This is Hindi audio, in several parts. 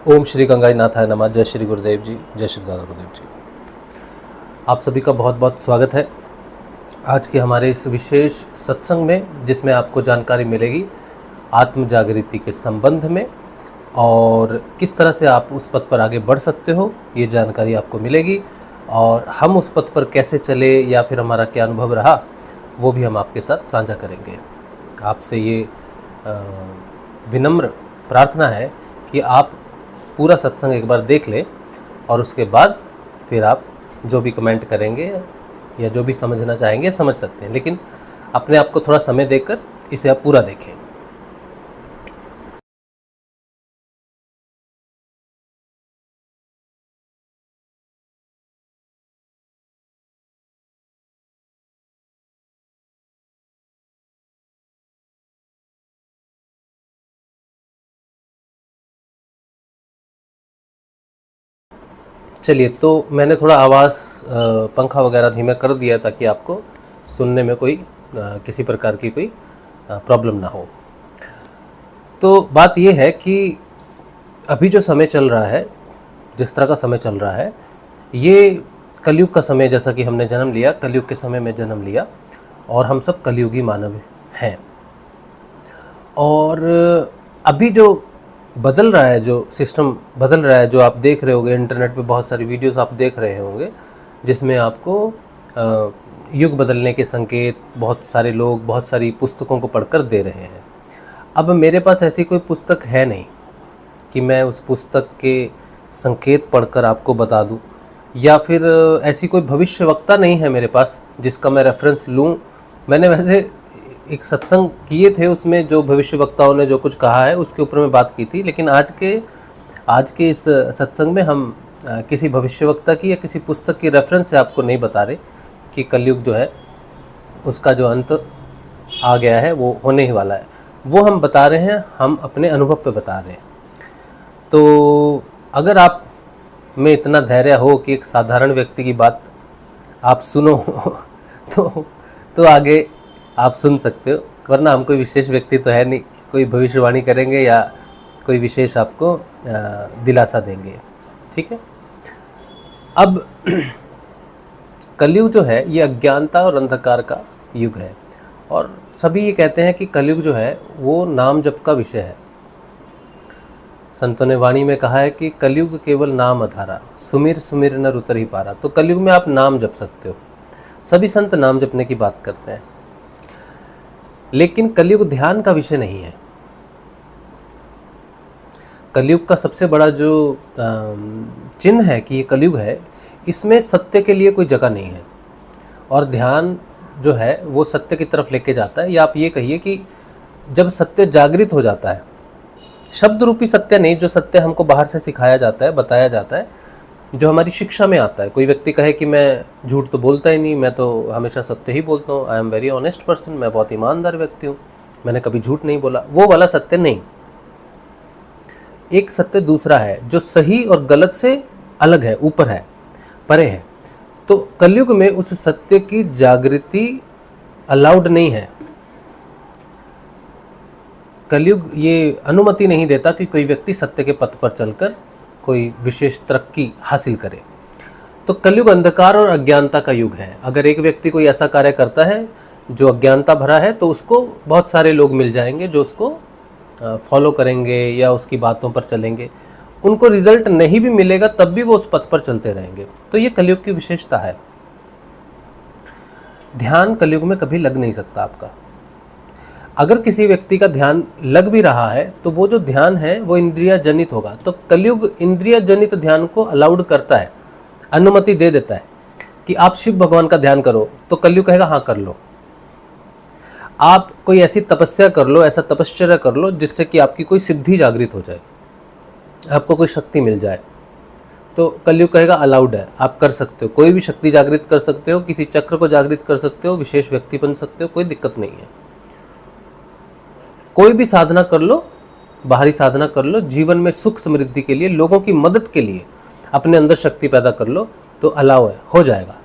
ओम श्री गंगाई नाथाय नमः। जय श्री गुरुदेव जी, जय श्री दादा गुरुदेव जी। आप सभी का बहुत बहुत स्वागत है आज के हमारे इस विशेष सत्संग में, जिसमें आपको जानकारी मिलेगी आत्म जागृति के संबंध में और किस तरह से आप उस पथ पर आगे बढ़ सकते हो, ये जानकारी आपको मिलेगी। और हम उस पथ पर कैसे चले या फिर हमारा क्या अनुभव रहा, वो भी हम आपके साथ साझा करेंगे। आपसे ये विनम्र प्रार्थना है कि आप पूरा सत्संग एक बार देख लें और उसके बाद फिर आप जो भी कमेंट करेंगे या जो भी समझना चाहेंगे समझ सकते हैं, लेकिन अपने आप को थोड़ा समय देकर इसे आप पूरा देखें। चलिए, तो मैंने थोड़ा आवाज़ पंखा वगैरह धीमा कर दिया ताकि आपको सुनने में कोई किसी प्रकार की कोई प्रॉब्लम ना हो। तो बात ये है कि अभी जो समय चल रहा है, जिस तरह का समय चल रहा है, ये कलयुग का समय, जैसा कि हमने जन्म लिया कलयुग के समय में जन्म लिया और हम सब कलयुगी मानव हैं। और अभी जो बदल रहा है, जो सिस्टम बदल रहा है, जो आप देख रहे होंगे इंटरनेट पे बहुत सारी वीडियोस आप देख रहे होंगे, जिसमें आपको युग बदलने के संकेत बहुत सारे लोग बहुत सारी पुस्तकों को पढ़कर दे रहे हैं। अब मेरे पास ऐसी कोई पुस्तक है नहीं कि मैं उस पुस्तक के संकेत पढ़कर आपको बता दूं, या फिर ऐसी कोई भविष्यवक्ता नहीं है मेरे पास जिसका मैं रेफरेंस लूं। मैंने वैसे एक सत्संग किए थे, उसमें जो भविष्यवक्ताओं ने जो कुछ कहा है उसके ऊपर मैं बात की थी, लेकिन आज के इस सत्संग में हम किसी भविष्यवक्ता की या किसी पुस्तक की रेफरेंस से आपको नहीं बता रहे कि कलयुग जो है उसका जो अंत आ गया है वो होने ही वाला है। वो हम बता रहे हैं, हम अपने अनुभव पे बता रहे हैं। तो अगर आप में इतना धैर्य हो कि एक साधारण व्यक्ति की बात आप सुनो तो आगे आप सुन सकते हो, वरना हम कोई विशेष व्यक्ति तो है नहीं, कोई भविष्यवाणी करेंगे या कोई विशेष आपको दिलासा देंगे। ठीक है। अब कलयुग जो है ये अज्ञानता और अंधकार का युग है, और सभी ये कहते हैं कि कलयुग जो है वो नाम जप का विषय है। संतों ने वाणी में कहा है कि कलयुग केवल नाम अधारा, सुमिर सुमिर नर उतर ही पारा। तो कलयुग में आप नाम जप सकते हो, सभी संत नाम जपने की बात करते हैं, लेकिन कलयुग ध्यान का विषय नहीं है। कलयुग का सबसे बड़ा जो चिन्ह है कि ये कलयुग है, इसमें सत्य के लिए कोई जगह नहीं है, और ध्यान जो है वो सत्य की तरफ लेके जाता है। या आप ये कहिए कि जब सत्य जागृत हो जाता है, शब्द रूपी सत्य नहीं, जो सत्य हमको बाहर से सिखाया जाता है, बताया जाता है, जो हमारी शिक्षा में आता है। कोई व्यक्ति कहे कि मैं झूठ तो बोलता ही नहीं, मैं तो हमेशा सत्य ही बोलता हूँ, I am very honest person, मैं बहुत ईमानदार व्यक्ति हूँ, मैंने कभी झूठ नहीं बोला, वो वाला सत्य नहीं। एक सत्य दूसरा है जो सही और गलत से अलग है, ऊपर है, परे है। तो कलयुग में उस सत्य की जागृति अलाउड नहीं है। कलयुग ये अनुमति नहीं देता कि कोई व्यक्ति सत्य के पथ पर चलकर कोई विशेष तरक्की हासिल करे। तो कलयुग अंधकार और अज्ञानता का युग है। अगर एक व्यक्ति कोई ऐसा कार्य करता है जो अज्ञानता भरा है, तो उसको बहुत सारे लोग मिल जाएंगे जो उसको फॉलो करेंगे या उसकी बातों पर चलेंगे। उनको रिजल्ट नहीं भी मिलेगा तब भी वो उस पथ पर चलते रहेंगे। तो ये कलयुग की विशेषता है। ध्यान कलयुग में कभी लग नहीं सकता आपका। अगर किसी व्यक्ति का ध्यान लग भी रहा है तो वो जो ध्यान है वो इंद्रिया जनित होगा। तो कलयुग इंद्रिया जनित ध्यान को अलाउड करता है, अनुमति दे देता है कि आप शिव भगवान का ध्यान करो, तो कलयुग कहेगा हाँ कर लो। आप कोई ऐसी तपस्या कर लो, ऐसा तपश्चर्या कर लो जिससे कि आपकी कोई सिद्धि जागृत हो जाए, आपको कोई शक्ति मिल जाए, तो कलयुग कहेगा अलाउड है, आप कर सकते हो। कोई भी शक्ति जागृत कर सकते हो, किसी चक्र को जागृत कर सकते हो, विशेष व्यक्ति बन सकते हो, कोई दिक्कत नहीं है। कोई भी साधना कर लो, बाहरी साधना कर लो, जीवन में सुख समृद्धि के लिए, लोगों की मदद के लिए अपने अंदर शक्ति पैदा कर लो, तो अलाउ है, हो जाएगा।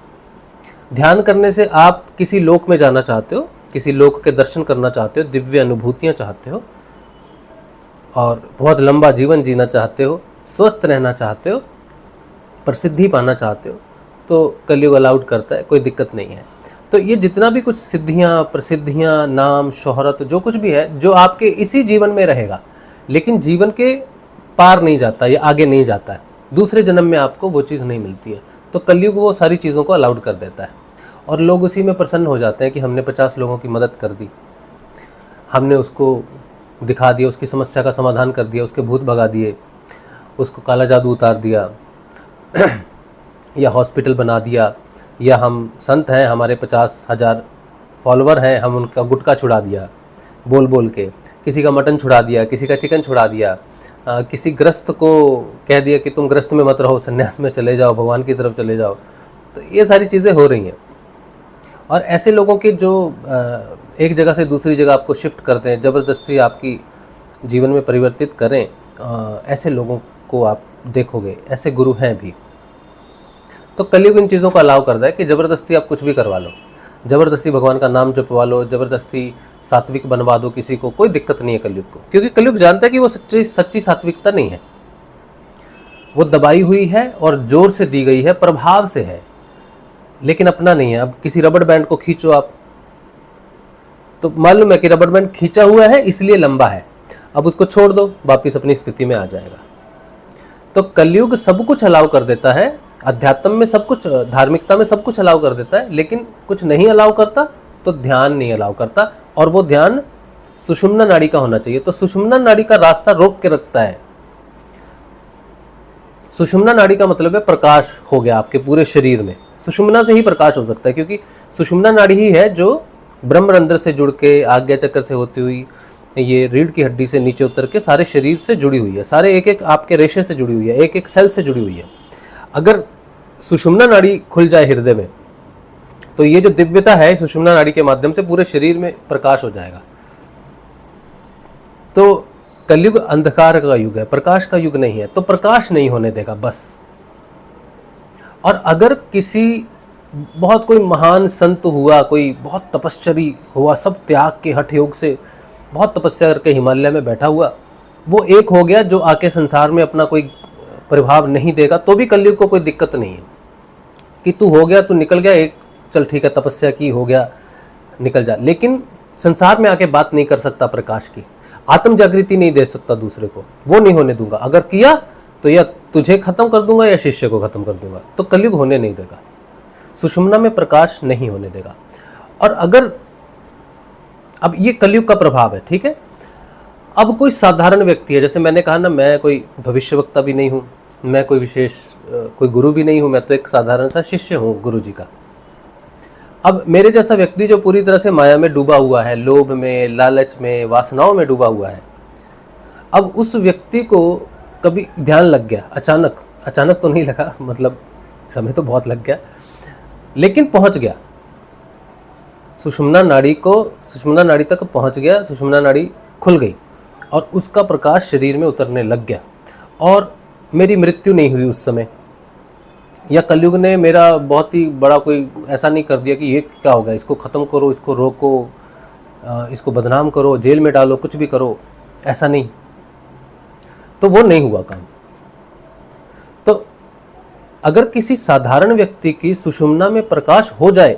ध्यान करने से आप किसी लोक में जाना चाहते हो, किसी लोक के दर्शन करना चाहते हो, दिव्य अनुभूतियां चाहते हो, और बहुत लंबा जीवन जीना चाहते हो, स्वस्थ रहना चाहते हो, प्रसिद्धि पाना चाहते हो, तो कलयुग अलाउड करता है, कोई दिक्कत नहीं है। तो ये जितना भी कुछ सिद्धियाँ, प्रसिद्धियाँ, नाम, शोहरत, जो कुछ भी है, जो आपके इसी जीवन में रहेगा, लेकिन जीवन के पार नहीं जाता या आगे नहीं जाता है, दूसरे जन्म में आपको वो चीज़ नहीं मिलती है। तो कलयुग वो सारी चीज़ों को अलाउड कर देता है और लोग उसी में प्रसन्न हो जाते हैं कि हमने 50 लोगों की मदद कर दी, हमने उसको दिखा दिया, उसकी समस्या का समाधान कर दिया, उसके भूत भगा दिए, उसको काला जादू उतार दिया या हॉस्पिटल बना दिया, या हम संत हैं, हमारे 50,000 फॉलोवर हैं, हम उनका गुटखा छुड़ा दिया बोल बोल के, किसी का मटन छुड़ा दिया, किसी का चिकन छुड़ा दिया, किसी ग्रस्त को कह दिया कि तुम ग्रस्त में मत रहो, संन्यास में चले जाओ, भगवान की तरफ चले जाओ। तो ये सारी चीज़ें हो रही हैं। और ऐसे लोगों के जो एक जगह से दूसरी जगह आपको शिफ्ट करते हैं, ज़बरदस्ती आपकी जीवन में परिवर्तित करें, ऐसे लोगों को आप देखोगे, ऐसे गुरु हैं भी। तो कलयुग इन चीज़ों को अलाउ करता है कि ज़बरदस्ती आप कुछ भी करवा लो, ज़बरदस्ती भगवान का नाम जपवा लो, ज़बरदस्ती सात्विक बनवा दो किसी को, कोई दिक्कत नहीं है कलयुग को, क्योंकि कलयुग जानता है कि वो सच्ची सात्विकता नहीं है, वो दबाई हुई है और जोर से दी गई है, प्रभाव से है, लेकिन अपना नहीं है। अब किसी रबड़ बैंड को खींचो आप, तो मालूम है कि रबड़ बैंड खींचा हुआ है इसलिए लंबा है, अब उसको छोड़ दो, वापिस अपनी स्थिति में आ जाएगा। तो कलयुग सब कुछ अलाउ कर देता है, अध्यात्म में सब कुछ, धार्मिकता में सब कुछ अलाउ कर देता है, लेकिन कुछ नहीं अलाउ करता, तो ध्यान नहीं अलाउ करता, और वो ध्यान सुषुम्ना नाड़ी का होना चाहिए। तो सुषुम्ना नाड़ी का रास्ता रोक के रखता है। सुषुम्ना नाड़ी का मतलब है प्रकाश हो गया आपके पूरे शरीर में, सुषुम्ना से ही प्रकाश हो सकता है, क्योंकि सुषुम्ना नाड़ी ही है जो ब्रह्मरंध्र से जुड़ के, आज्ञा चक्र से होती हुई, ये रीढ़ की हड्डी से नीचे उतर के सारे शरीर से जुड़ी हुई है, सारे एक एक आपके रेशे से जुड़ी हुई है, एक एक सेल से जुड़ी हुई है। अगर सुषुम्ना नाड़ी खुल जाए हृदय में, तो ये जो दिव्यता है सुषुम्ना नाड़ी के माध्यम से पूरे शरीर में प्रकाश हो जाएगा। तो कलयुग अंधकार का युग है, प्रकाश का युग नहीं है, तो प्रकाश नहीं होने देगा बस। और अगर किसी बहुत कोई महान संत हुआ, कोई बहुत तपस्वी हुआ, सब त्याग के हठ योग से बहुत तपस्या करके हिमालय में बैठा हुआ, वो एक हो गया जो आके संसार में अपना कोई प्रभाव नहीं देगा, तो भी कलयुग को कोई दिक्कत नहीं है कि तू हो गया, तू निकल गया, एक चल ठीक है, तपस्या की, हो गया, निकल जा। लेकिन संसार में आके बात नहीं कर सकता प्रकाश की, आत्म जागृति नहीं दे सकता दूसरे को, वो नहीं होने दूंगा। अगर किया तो या तुझे खत्म कर दूंगा या शिष्य को खत्म कर दूंगा, तो कलयुग होने नहीं देगा, सुषुम्ना में प्रकाश नहीं होने देगा। और अगर अब ये कलयुग का प्रभाव है, ठीक है। अब कोई साधारण व्यक्ति है, जैसे मैंने कहा ना, मैं कोई भविष्यवक्ता भी नहीं हूँ, मैं कोई विशेष कोई गुरु भी नहीं हूँ, मैं तो एक साधारण सा शिष्य हूँ गुरु जी का। अब मेरे जैसा व्यक्ति जो पूरी तरह से माया में डूबा हुआ है, लोभ में, लालच में, वासनाओं में डूबा हुआ है, अब उस व्यक्ति को कभी ध्यान लग गया, अचानक तो नहीं लगा, मतलब समय तो बहुत लग गया, लेकिन पहुंच गया सुषुम्ना नाड़ी तक पहुंच गया, सुषुम्ना नाड़ी खुल गई और उसका प्रकाश शरीर में उतरने लग गया, और मेरी मृत्यु नहीं हुई उस समय, या कलयुग ने मेरा बहुत ही बड़ा कोई ऐसा नहीं कर दिया कि ये क्या हो गया, इसको ख़त्म करो, इसको रोको, इसको बदनाम करो, जेल में डालो, कुछ भी करो, ऐसा नहीं। तो वो नहीं हुआ काम। तो अगर किसी साधारण व्यक्ति की सुषुम्ना में प्रकाश हो जाए,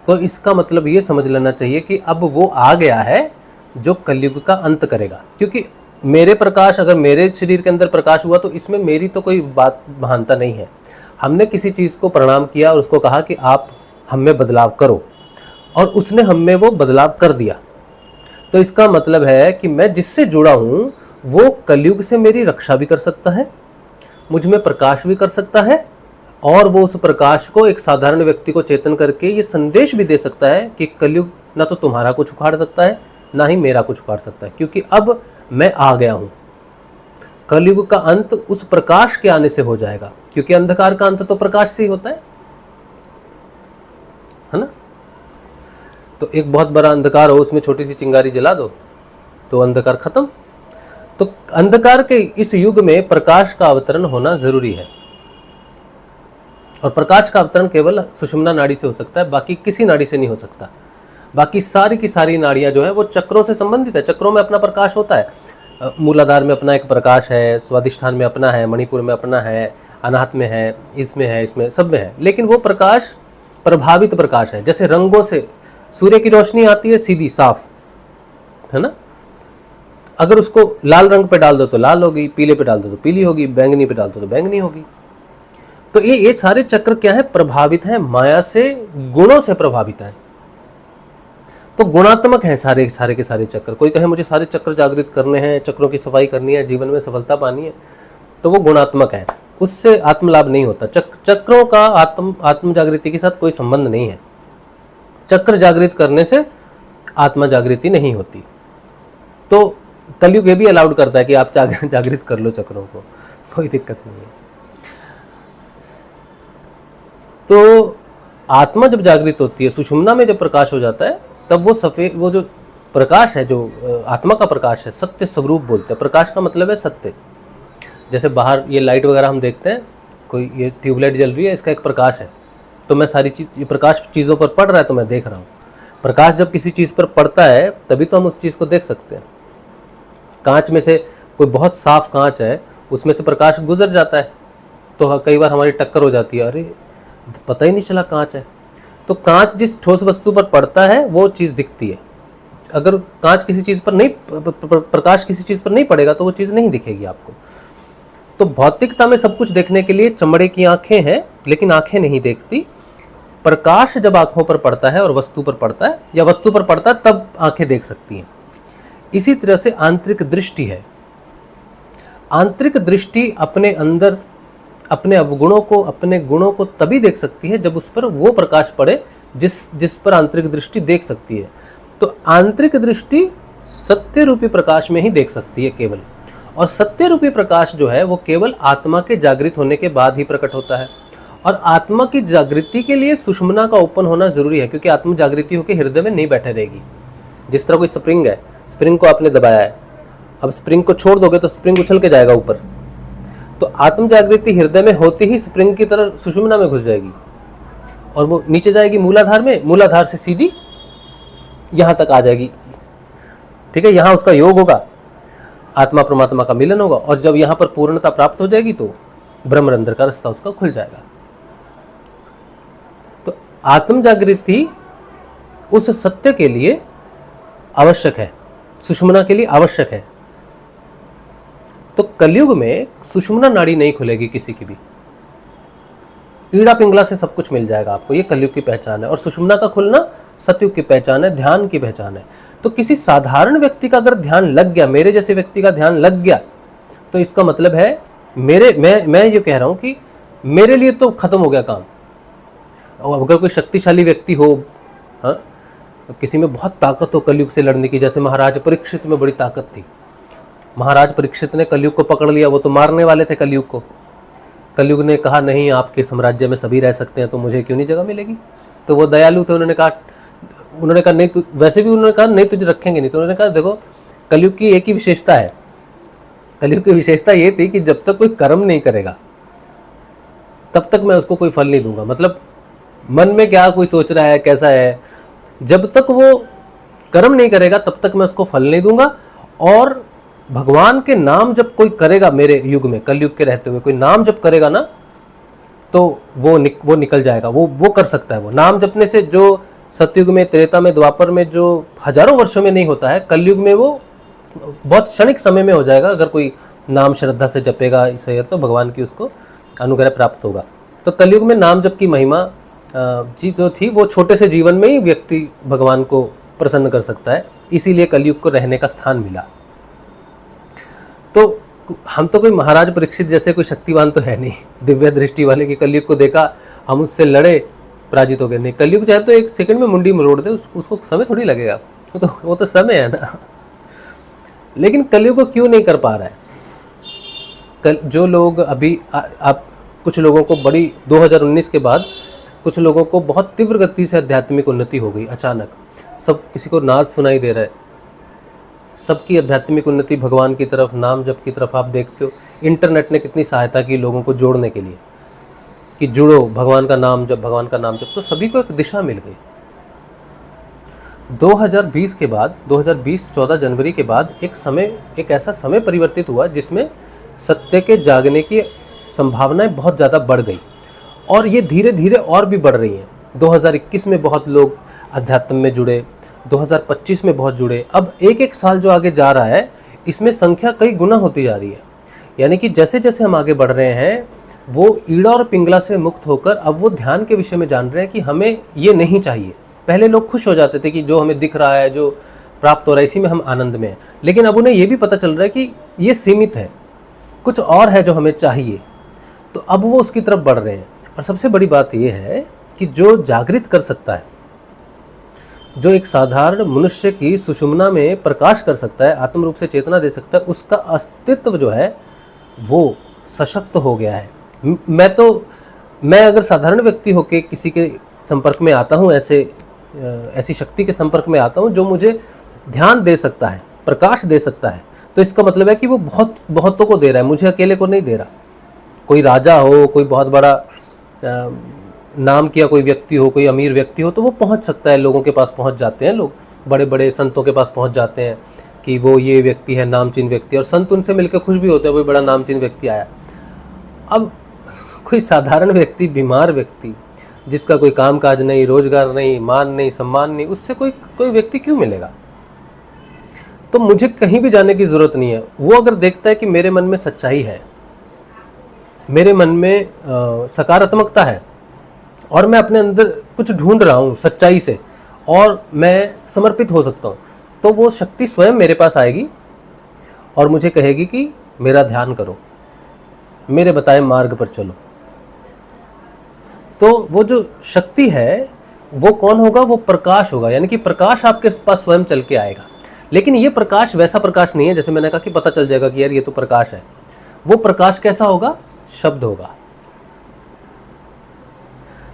तो इसका मतलब ये समझ लेना चाहिए कि अब वो आ गया है जो कलयुग का अंत करेगा। क्योंकि मेरे प्रकाश, अगर मेरे शरीर के अंदर प्रकाश हुआ, तो इसमें मेरी तो कोई बात महानता नहीं है। हमने किसी चीज़ को प्रणाम किया और उसको कहा कि आप हम में बदलाव करो, और उसने हम में वो बदलाव कर दिया, तो इसका मतलब है कि मैं जिससे जुड़ा हूँ वो कलयुग से मेरी रक्षा भी कर सकता है, मुझ में प्रकाश भी कर सकता है, और वो उस प्रकाश को एक साधारण व्यक्ति को चेतन करके ये संदेश भी दे सकता है कि कलयुग ना तो तुम्हारा कुछ उखाड़ सकता है, ना ही मेरा कुछ उखाड़ सकता है, क्योंकि अब मैं आ गया हूं। कलयुग का अंत उस प्रकाश के आने से हो जाएगा, क्योंकि अंधकार का अंत तो प्रकाश से ही होता है ना। तो एक बहुत बड़ा अंधकार हो, उसमें छोटी सी चिंगारी जला दो तो अंधकार खत्म। तो अंधकार के इस युग में प्रकाश का अवतरण होना जरूरी है, और प्रकाश का अवतरण केवल सुषुम्ना नाड़ी से हो सकता है, बाकी किसी नाड़ी से नहीं हो सकता। बाकी सारी की सारी नाड़ियां जो है वो चक्रों से संबंधित है, चक्रों में अपना प्रकाश होता है, मूलाधार में अपना एक प्रकाश है, स्वादिष्ठान में अपना है, मणिपुर में अपना है, अनाहत में है, इसमें सब में है, लेकिन वो प्रकाश प्रभावित प्रकाश है। जैसे रंगों से सूर्य की रोशनी आती है सीधी साफ, है ना, अगर उसको लाल रंग पे डाल दो तो लाल होगी, पीले पे डाल दो तो पीली होगी, बैंगनी पे डाल दो तो बैंगनी होगी। तो ये सारे चक्र क्या है, प्रभावित है, माया से, गुणों से प्रभावित है। तो गुणात्मक है सारे के सारे चक्र। कोई कहे मुझे सारे चक्र जागृत करने हैं, चक्रों की सफाई करनी है, जीवन में सफलता पानी है, तो वो गुणात्मक है, उससे आत्मलाभ नहीं होता। चक्रों का आत्म जागृति के साथ कोई संबंध नहीं है। चक्र जागृत करने से आत्मा जागृति नहीं होती। तो कलयुग ये भी अलाउड करता है कि आप जागृत कर लो चक्रों को, कोई दिक्कत नहीं है। तो आत्मा जब जागृत होती है, सुषुम्ना में जब प्रकाश हो जाता है, तब वो सफेद, वो जो प्रकाश है, जो आत्मा का प्रकाश है, सत्य स्वरूप बोलते हैं। प्रकाश का मतलब है सत्य। जैसे बाहर ये लाइट वगैरह हम देखते हैं, कोई ये ट्यूबलाइट जल रही है, इसका एक प्रकाश है, तो मैं सारी चीज़, ये प्रकाश चीज़ों पर पड़ रहा है तो मैं देख रहा हूँ। प्रकाश जब किसी चीज़ पर पड़ता है तभी तो हम उस चीज़ को देख सकते हैं। कांच में से कोई बहुत साफ कांच है, उसमें से प्रकाश गुजर जाता है तो कई बार हमारी टक्कर हो जाती है, अरे पता ही नहीं चला कांच है। तो कांच जिस ठोस वस्तु पर पड़ता है वो चीज़ दिखती है। अगर कांच किसी चीज़ पर नहीं, प्रकाश किसी चीज़ पर नहीं पड़ेगा तो वो चीज़ नहीं दिखेगी आपको। तो भौतिकता में सब कुछ देखने के लिए चमड़े की आंखें हैं, लेकिन आंखें नहीं देखती। प्रकाश जब आंखों पर पड़ता है और वस्तु पर पड़ता है, या वस्तु पर पड़ता है, तब आंखें देख सकती हैं। इसी तरह से आंतरिक दृष्टि है। आंतरिक दृष्टि अपने अंदर अपने अवगुणों को, अपने गुणों को तभी देख सकती है जब उस पर वो प्रकाश पड़े जिस पर आंतरिक दृष्टि देख सकती है। तो आंतरिक दृष्टि सत्य रूपी प्रकाश में ही देख सकती है केवल। और सत्य रूपी प्रकाश जो है वो केवल आत्मा के जागृत होने के बाद ही प्रकट होता है। और आत्मा की जागृति के लिए सुषुम्ना का ओपन होना जरूरी है, क्योंकि आत्म जागृति होकर हृदय में नहीं बैठे रहेगी। जिस तरह कोई स्प्रिंग है, स्प्रिंग को आपने दबाया है, अब स्प्रिंग को छोड़ दोगे तो स्प्रिंग उछल के जाएगा ऊपर। तो आत्म जागृति हृदय में होती ही स्प्रिंग की तरह सुषुम्ना में घुस जाएगी और वो नीचे जाएगी मूलाधार में, मूलाधार से सीधी यहाँ तक आ जाएगी। ठीक है, यहाँ उसका योग होगा, आत्मा परमात्मा का मिलन होगा, और जब यहाँ पर पूर्णता प्राप्त हो जाएगी तो ब्रह्मरंध्र का रास्ता उसका खुल जाएगा। तो आत्म जागृति उस सत्य के लिए आवश्यक है, सुषुम्ना के लिए आवश्यक है। तो कलयुग में सुषुम्ना नाड़ी नहीं खुलेगी किसी की भी। ईड़ा पिंगला से सब कुछ मिल जाएगा आपको, ये कलयुग की पहचान है। और सुषुम्ना का खुलना सतयुग की पहचान है, ध्यान की पहचान है। तो किसी साधारण व्यक्ति का अगर ध्यान लग गया, मेरे जैसे व्यक्ति का ध्यान लग गया, तो इसका मतलब है मैं ये कह रहा हूं कि मेरे लिए तो खत्म हो गया काम। और अगर कोई शक्तिशाली व्यक्ति हो, हाँ, किसी में बहुत ताकत हो कलयुग से लड़ने की, जैसे महाराज परीक्षित में बड़ी ताकत थी, महाराज परीक्षित ने कलयुग को पकड़ लिया, वो तो मारने वाले थे कलयुग को। कलयुग ने कहा नहीं, आपके साम्राज्य में सभी रह सकते हैं तो मुझे क्यों नहीं जगह मिलेगी। तो वो दयालु थे, उन्होंने कहा नहीं, वैसे भी उन्होंने कहा नहीं तुझे रखेंगे नहीं। तो उन्होंने कहा देखो, कलयुग की एक ही विशेषता है, कलयुग की विशेषता ये थी कि जब तक कोई कर्म नहीं करेगा तब तक मैं उसको कोई फल नहीं दूंगा। मतलब मन में क्या कोई सोच रहा है, कैसा है, जब तक वो कर्म नहीं करेगा तब तक मैं उसको फल नहीं दूंगा। और भगवान के नाम जब कोई करेगा, मेरे युग में कलयुग के रहते हुए कोई नाम जब करेगा ना, तो वो निकल जाएगा, वो कर सकता है। वो नाम जपने से जो सतयुग में, त्रेता में, द्वापर में जो हजारों वर्षों में नहीं होता है, कलयुग में वो बहुत क्षणिक समय में हो जाएगा। अगर कोई नाम श्रद्धा से जपेगा इसे, तो भगवान की उसको अनुग्रह प्राप्त होगा। तो कलयुग में नाम जप की महिमा जी जो थी, वो छोटे से जीवन में ही व्यक्ति भगवान को प्रसन्न कर सकता है। इसीलिए कलयुग को रहने का स्थान मिला। तो हम तो कोई महाराज परीक्षित जैसे कोई शक्तिवान तो है नहीं, दिव्य दृष्टि वाले की कलयुग को देखा, हम उससे लड़े, पराजित हो गए। नहीं, कलयुग चाहे तो एक सेकंड में मुंडी मरोड़ दे, उसको समय थोड़ी लगेगा, वो तो समय है ना। लेकिन कलयुग को क्यों नहीं कर पा रहा है? जो लोग अभी आप कुछ लोगों को बड़ी 2019 के बाद कुछ लोगों को बहुत तीव्र गति से आध्यात्मिक उन्नति हो गई अचानक। सब किसी को नाद सुनाई दे रहा है, सबकी आध्यात्मिक उन्नति भगवान की तरफ, नाम जप की तरफ। आप देखते हो इंटरनेट ने कितनी सहायता की लोगों को जोड़ने के लिए कि जुड़ो, भगवान का नाम जप, भगवान का नाम जप, तो सभी को एक दिशा मिल गई। 2020 के बाद 2020 14 जनवरी के बाद एक ऐसा समय परिवर्तित हुआ जिसमें सत्य के जागने की संभावनाएं बहुत ज़्यादा बढ़ गई और ये धीरे धीरे और भी बढ़ रही हैं। 2021 में बहुत लोग अध्यात्म में जुड़े, 2025 में बहुत जुड़े। अब एक एक साल जो आगे जा रहा है इसमें संख्या कई गुना होती जा रही है। यानी कि जैसे जैसे हम आगे बढ़ रहे हैं वो ईड़ा और पिंगला से मुक्त होकर अब वो ध्यान के विषय में जान रहे हैं कि हमें ये नहीं चाहिए। पहले लोग खुश हो जाते थे कि जो हमें दिख रहा है, जो प्राप्त हो रहा है, इसी में हम आनंद में हैं। लेकिन अब उन्हें ये भी पता चल रहा है कि ये सीमित है, कुछ और है जो हमें चाहिए। तो अब वो उसकी तरफ बढ़ रहे हैं। और सबसे बड़ी बात ये है कि जो जागृत कर सकता है, जो एक साधारण मनुष्य की सुषुम्ना में प्रकाश कर सकता है, आत्म रूप से चेतना दे सकता है, उसका अस्तित्व जो है वो सशक्त हो गया है। मैं अगर साधारण व्यक्ति होकर किसी के संपर्क में आता हूँ, ऐसी शक्ति के संपर्क में आता हूँ जो मुझे ध्यान दे सकता है, प्रकाश दे सकता है, तो इसका मतलब है कि वो बहुतों को दे रहा है, मुझे अकेले को नहीं दे रहा। कोई राजा हो, कोई बहुत बड़ा नाम किया कोई व्यक्ति हो, कोई अमीर व्यक्ति हो, तो वो पहुंच सकता है, लोगों के पास पहुंच जाते हैं, लोग बड़े बड़े संतों के पास पहुंच जाते हैं कि वो ये व्यक्ति है, नामचीन व्यक्ति, और संत उनसे मिलकर खुश भी होते हैं, वो बड़ा नामचीन व्यक्ति आया। अब कोई साधारण व्यक्ति, बीमार व्यक्ति, जिसका कोई कामकाज नहीं, रोजगार नहीं, मान नहीं, सम्मान नहीं, उससे कोई व्यक्ति क्यों मिलेगा? तो मुझे कहीं भी जाने की ज़रूरत नहीं है। वो अगर देखता है कि मेरे मन में सच्चाई है, मेरे मन में सकारात्मकता है और मैं अपने अंदर कुछ ढूंढ रहा हूँ सच्चाई से और मैं समर्पित हो सकता हूँ, तो वो शक्ति स्वयं मेरे पास आएगी और मुझे कहेगी कि मेरा ध्यान करो, मेरे बताए मार्ग पर चलो। तो वो जो शक्ति है वो कौन होगा? वो प्रकाश होगा। यानी कि प्रकाश आपके पास स्वयं चल के आएगा। लेकिन ये प्रकाश वैसा प्रकाश नहीं है जैसे मैंने कहा कि पता चल जाएगा कि यार ये तो प्रकाश है। वो प्रकाश कैसा होगा? शब्द होगा,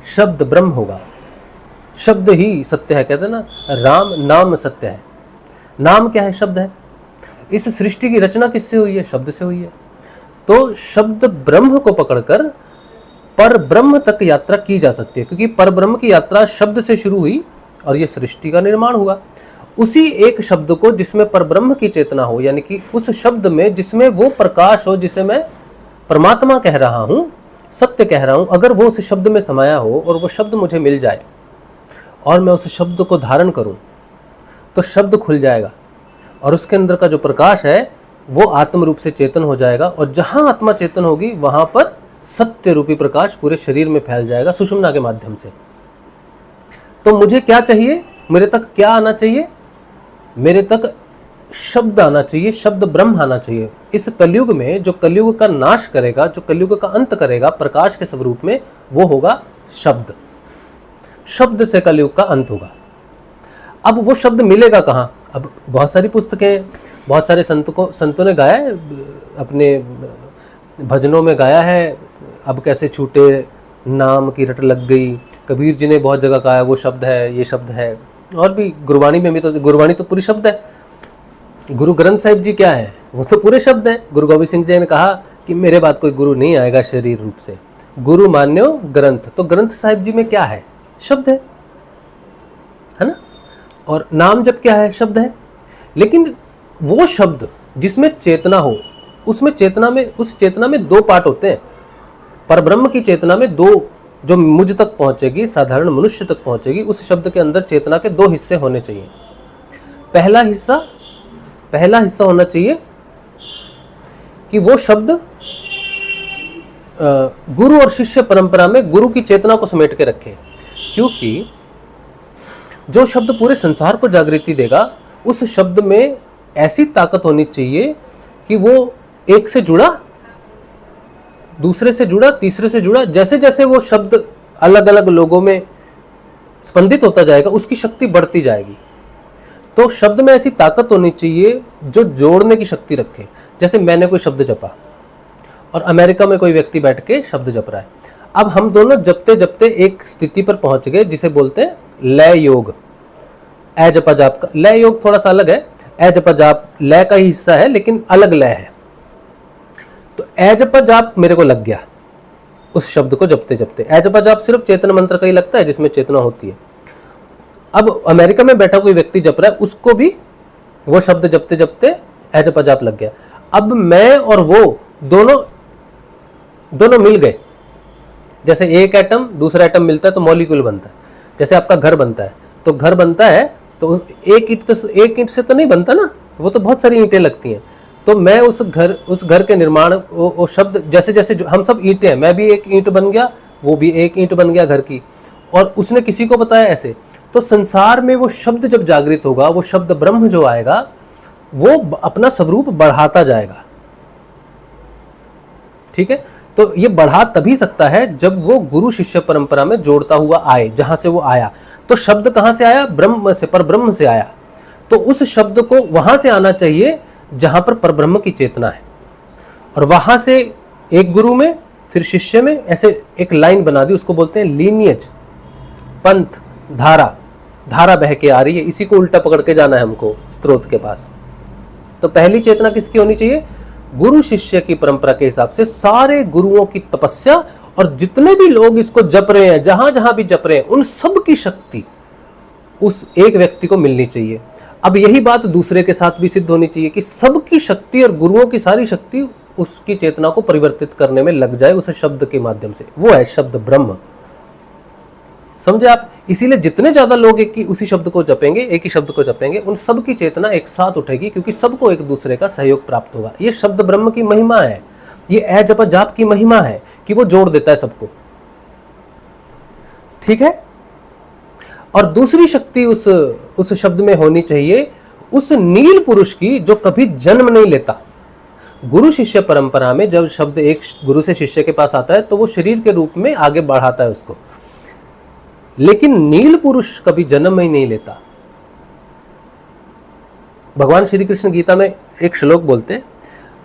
शब्द ब्रह्म होगा, शब्द ही सत्य है। कहते हैं ना, राम नाम सत्य है। नाम क्या है? शब्द है। इस सृष्टि की रचना किससे हुई है? शब्द से हुई है। तो शब्द ब्रह्म को पकड़कर पर ब्रह्म तक यात्रा की जा सकती है, क्योंकि पर ब्रह्म की यात्रा शब्द से शुरू हुई और ये सृष्टि का निर्माण हुआ। उसी एक शब्द को जिसमें पर ब्रह्म की चेतना हो, यानी कि उस शब्द में जिसमें वो प्रकाश हो जिसे मैं परमात्मा कह रहा हूं, सत्य कह रहा हूं, अगर वो उस शब्द में समाया हो और वो शब्द मुझे मिल जाए और मैं उस शब्द को धारण करूं, तो शब्द खुल जाएगा और उसके अंदर का जो प्रकाश है वो आत्म रूप से चेतन हो जाएगा। और जहां आत्मा चेतन होगी वहां पर सत्य रूपी प्रकाश पूरे शरीर में फैल जाएगा सुषुम्ना के माध्यम से। तो मुझे क्या चाहिए? मेरे तक क्या आना चाहिए? मेरे तक शब्द आना चाहिए, शब्द ब्रह्म आना चाहिए। इस कलयुग में जो कलयुग का नाश करेगा, जो कलयुग का अंत करेगा प्रकाश के स्वरूप में, वो होगा शब्द। शब्द से कलयुग का अंत होगा। अब वो शब्द मिलेगा कहाँ? अब बहुत सारी पुस्तकें, बहुत सारे संतों ने गाया है, अपने भजनों में गाया है, अब कैसे छूटे नाम की रट लग गई। कबीर जी ने बहुत जगह कहा है वो शब्द है, ये शब्द है। और भी गुरबाणी में भी, तो गुरबाणी तो पूरी शब्द है। गुरु ग्रंथ साहिब जी क्या है? वो तो पूरे शब्द है। गुरु गोबिंद सिंह जी ने कहा कि मेरे बाद कोई गुरु नहीं आएगा शरीर रूप से, गुरु मान्यो ग्रंथ। तो ग्रंथ साहिब जी में क्या है? शब्द है ना। और नाम जब क्या है? शब्द है। लेकिन वो शब्द जिसमें चेतना हो, उसमें चेतना में, उस चेतना में दो पार्ट होते हैं। परब्रह्म की चेतना में दो, जो मुझ तक पहुंचेगी, साधारण मनुष्य तक पहुंचेगी, उस शब्द के अंदर चेतना के दो हिस्से होने चाहिए। पहला हिस्सा होना चाहिए कि वो शब्द गुरु और शिष्य परंपरा में गुरु की चेतना को समेट के रखे। क्योंकि जो शब्द पूरे संसार को जागृति देगा, उस शब्द में ऐसी ताकत होनी चाहिए कि वो एक से जुड़ा, दूसरे से जुड़ा, तीसरे से जुड़ा, जैसे जैसे वो शब्द अलग अलग लोगों में स्पंदित होता जाएगा उसकी शक्ति बढ़ती जाएगी। तो शब्द में ऐसी ताकत होनी चाहिए जो जोड़ने की शक्ति रखे। जैसे मैंने कोई शब्द जपा और अमेरिका में कोई व्यक्ति बैठ के शब्द जप रहा है। अब हम दोनों जपते जपते एक स्थिति पर पहुंच गए जिसे बोलते हैं लय योग। ए जपा जाप का लय योग थोड़ा सा अलग है। ए जपा जाप लय का ही हिस्सा है लेकिन अलग लय है। तो ए जपा जाप मेरे को लग गया उस शब्द को जपते जपते। ए जपा जाप सिर्फ चेतन मंत्र का ही लगता है जिसमें चेतना होती है। अब अमेरिका में बैठा कोई व्यक्ति जप रहा है, उसको भी वो शब्द जपते जपते अजप अजाप लग गया। अब मैं और वो दोनों मिल गए। जैसे एक एटम दूसरा एटम मिलता है तो मॉलिक्यूल बनता है। जैसे आपका घर बनता है, तो घर बनता है तो एक ईंट से तो नहीं बनता ना, वो तो बहुत सारी ईंटें लगती हैं। तो मैं उस घर के निर्माण, वो शब्द जैसे जैसे हम सब ईंटें हैं, मैं भी एक ईंट बन गया, वो भी एक ईंट बन गया घर की, और उसने किसी को बताया ऐसे। तो संसार में वो शब्द जब जागृत होगा, वो शब्द ब्रह्म जो आएगा, वो अपना स्वरूप बढ़ाता जाएगा। ठीक है, तो ये बढ़ा तभी सकता है जब वो गुरु शिष्य परंपरा में जोड़ता हुआ आए, जहां से वो आया। तो शब्द कहां से आया? ब्रह्म से, पर ब्रह्म से आया। तो उस शब्द को वहां से आना चाहिए जहां पर परब्रह्म की चेतना है, और वहां से एक गुरु में, फिर शिष्य में, ऐसे एक लाइन बना दी, उसको बोलते हैं लीनियज, पंथ, धारा बह के आ रही है, इसी को उल्टा पकड़ के जाना है हमको स्रोत के पास। तो पहली चेतना किसकी होनी चाहिए? गुरु शिष्य की परंपरा के हिसाब से सारे गुरुओं की तपस्या, और जितने भी लोग इसको जप रहे हैं, जहां जहां भी जप रहे हैं, उन सब की शक्ति उस एक व्यक्ति को मिलनी चाहिए। अब यही बात दूसरे के साथ भी सिद्ध होनी चाहिए कि सबकी शक्ति और गुरुओं की सारी शक्ति उसकी चेतना को परिवर्तित करने में लग जाए उस शब्द के माध्यम से। वो है शब्द ब्रह्म। समझे आप? इसीलिए जितने ज्यादा लोग उसी शब्द को जपेंगे, एक ही शब्द को जपेंगे, उन सब की चेतना एक साथ उठेगी, क्योंकि सबको एक दूसरे का सहयोग प्राप्त होगा। ये शब्द ब्रह्म की महिमा है, ये अजप जाप की महिमा है कि वो जोड़ देता है सबको। ठीक है, और दूसरी शक्ति उस शब्द में होनी चाहिए, उस नील पुरुष की जो कभी जन्म नहीं लेता। गुरु शिष्य परंपरा में जब शब्द एक गुरु से शिष्य के पास आता है तो वो शरीर के रूप में आगे बढ़ाता है उसको, लेकिन नील पुरुष कभी जन्म ही नहीं लेता। भगवान श्री कृष्ण गीता में एक श्लोक बोलते हैं,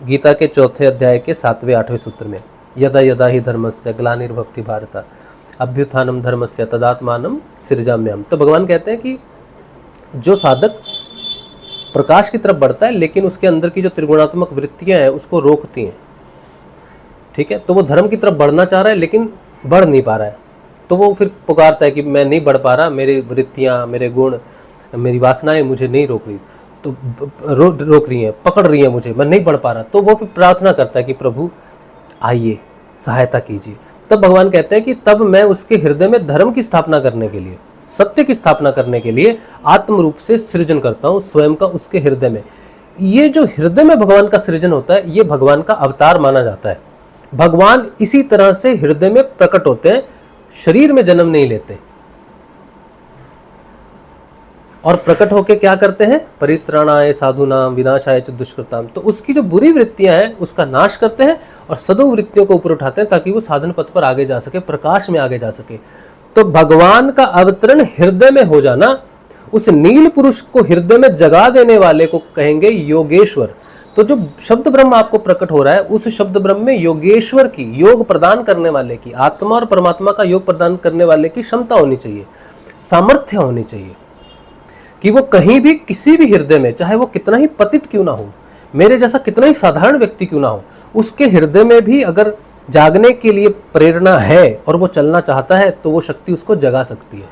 गीता के 4थे अध्याय के 7वें 8वें सूत्र में, यदा यदा ही धर्मस्य ग्लानिर्भवति भारत अभ्युत्थानम धर्मस्य तदात्मानं सृजाम्यहम्। तो भगवान कहते हैं कि जो साधक प्रकाश की तरफ बढ़ता है, लेकिन उसके अंदर की जो त्रिगुणात्मक वृत्तियां हैं उसको रोकती हैं, ठीक है, तो वो धर्म की तरफ बढ़ना चाह रहा है लेकिन बढ़ नहीं पा रहा है, तो वो फिर पुकारता है कि मैं नहीं बढ़ पा रहा, मेरी वृत्तियां, मेरे गुण, मेरी वासनाएं मुझे नहीं रोक रही, तो रोक रही हैं, पकड़ रही हैं मुझे, मैं नहीं बढ़ पा रहा। तो वो फिर प्रार्थना करता है कि प्रभु आइए, सहायता कीजिए। तब भगवान कहते हैं कि तब मैं उसके हृदय में धर्म की स्थापना करने के लिए, सत्य की स्थापना करने के लिए आत्म रूप से सृजन करता हूँ स्वयं का उसके हृदय में। ये जो हृदय में भगवान का सृजन होता है, ये भगवान का अवतार माना जाता है। भगवान इसी तरह से हृदय में प्रकट होते हैं, शरीर में जन्म नहीं लेते, और प्रकट होके क्या करते हैं? परित्राणाय साधुनाम विनाशाय च दुष्कृताम। तो उसकी जो बुरी वृत्तियां हैं उसका नाश करते हैं और सदो वृत्तियों को ऊपर उठाते हैं, ताकि वो साधन पथ पर आगे जा सके, प्रकाश में आगे जा सके। तो भगवान का अवतरण हृदय में हो जाना, उस नील पुरुष को हृदय में जगा देने वाले को कहेंगे योगेश्वर। तो जो शब्द ब्रह्म आपको प्रकट हो रहा है, उस शब्द ब्रह्म में योगेश्वर की, योग प्रदान करने वाले की, आत्मा और परमात्मा का योग प्रदान करने वाले की क्षमता होनी चाहिए, सामर्थ्य होनी चाहिए, कि वो कहीं भी किसी भी हृदय में, चाहे वो कितना ही पतित क्यों ना हो, मेरे जैसा कितना ही साधारण व्यक्ति क्यों ना हो, उसके हृदय में भी अगर जागने के लिए प्रेरणा है और वो चलना चाहता है, तो वो शक्ति उसको जगा सकती है,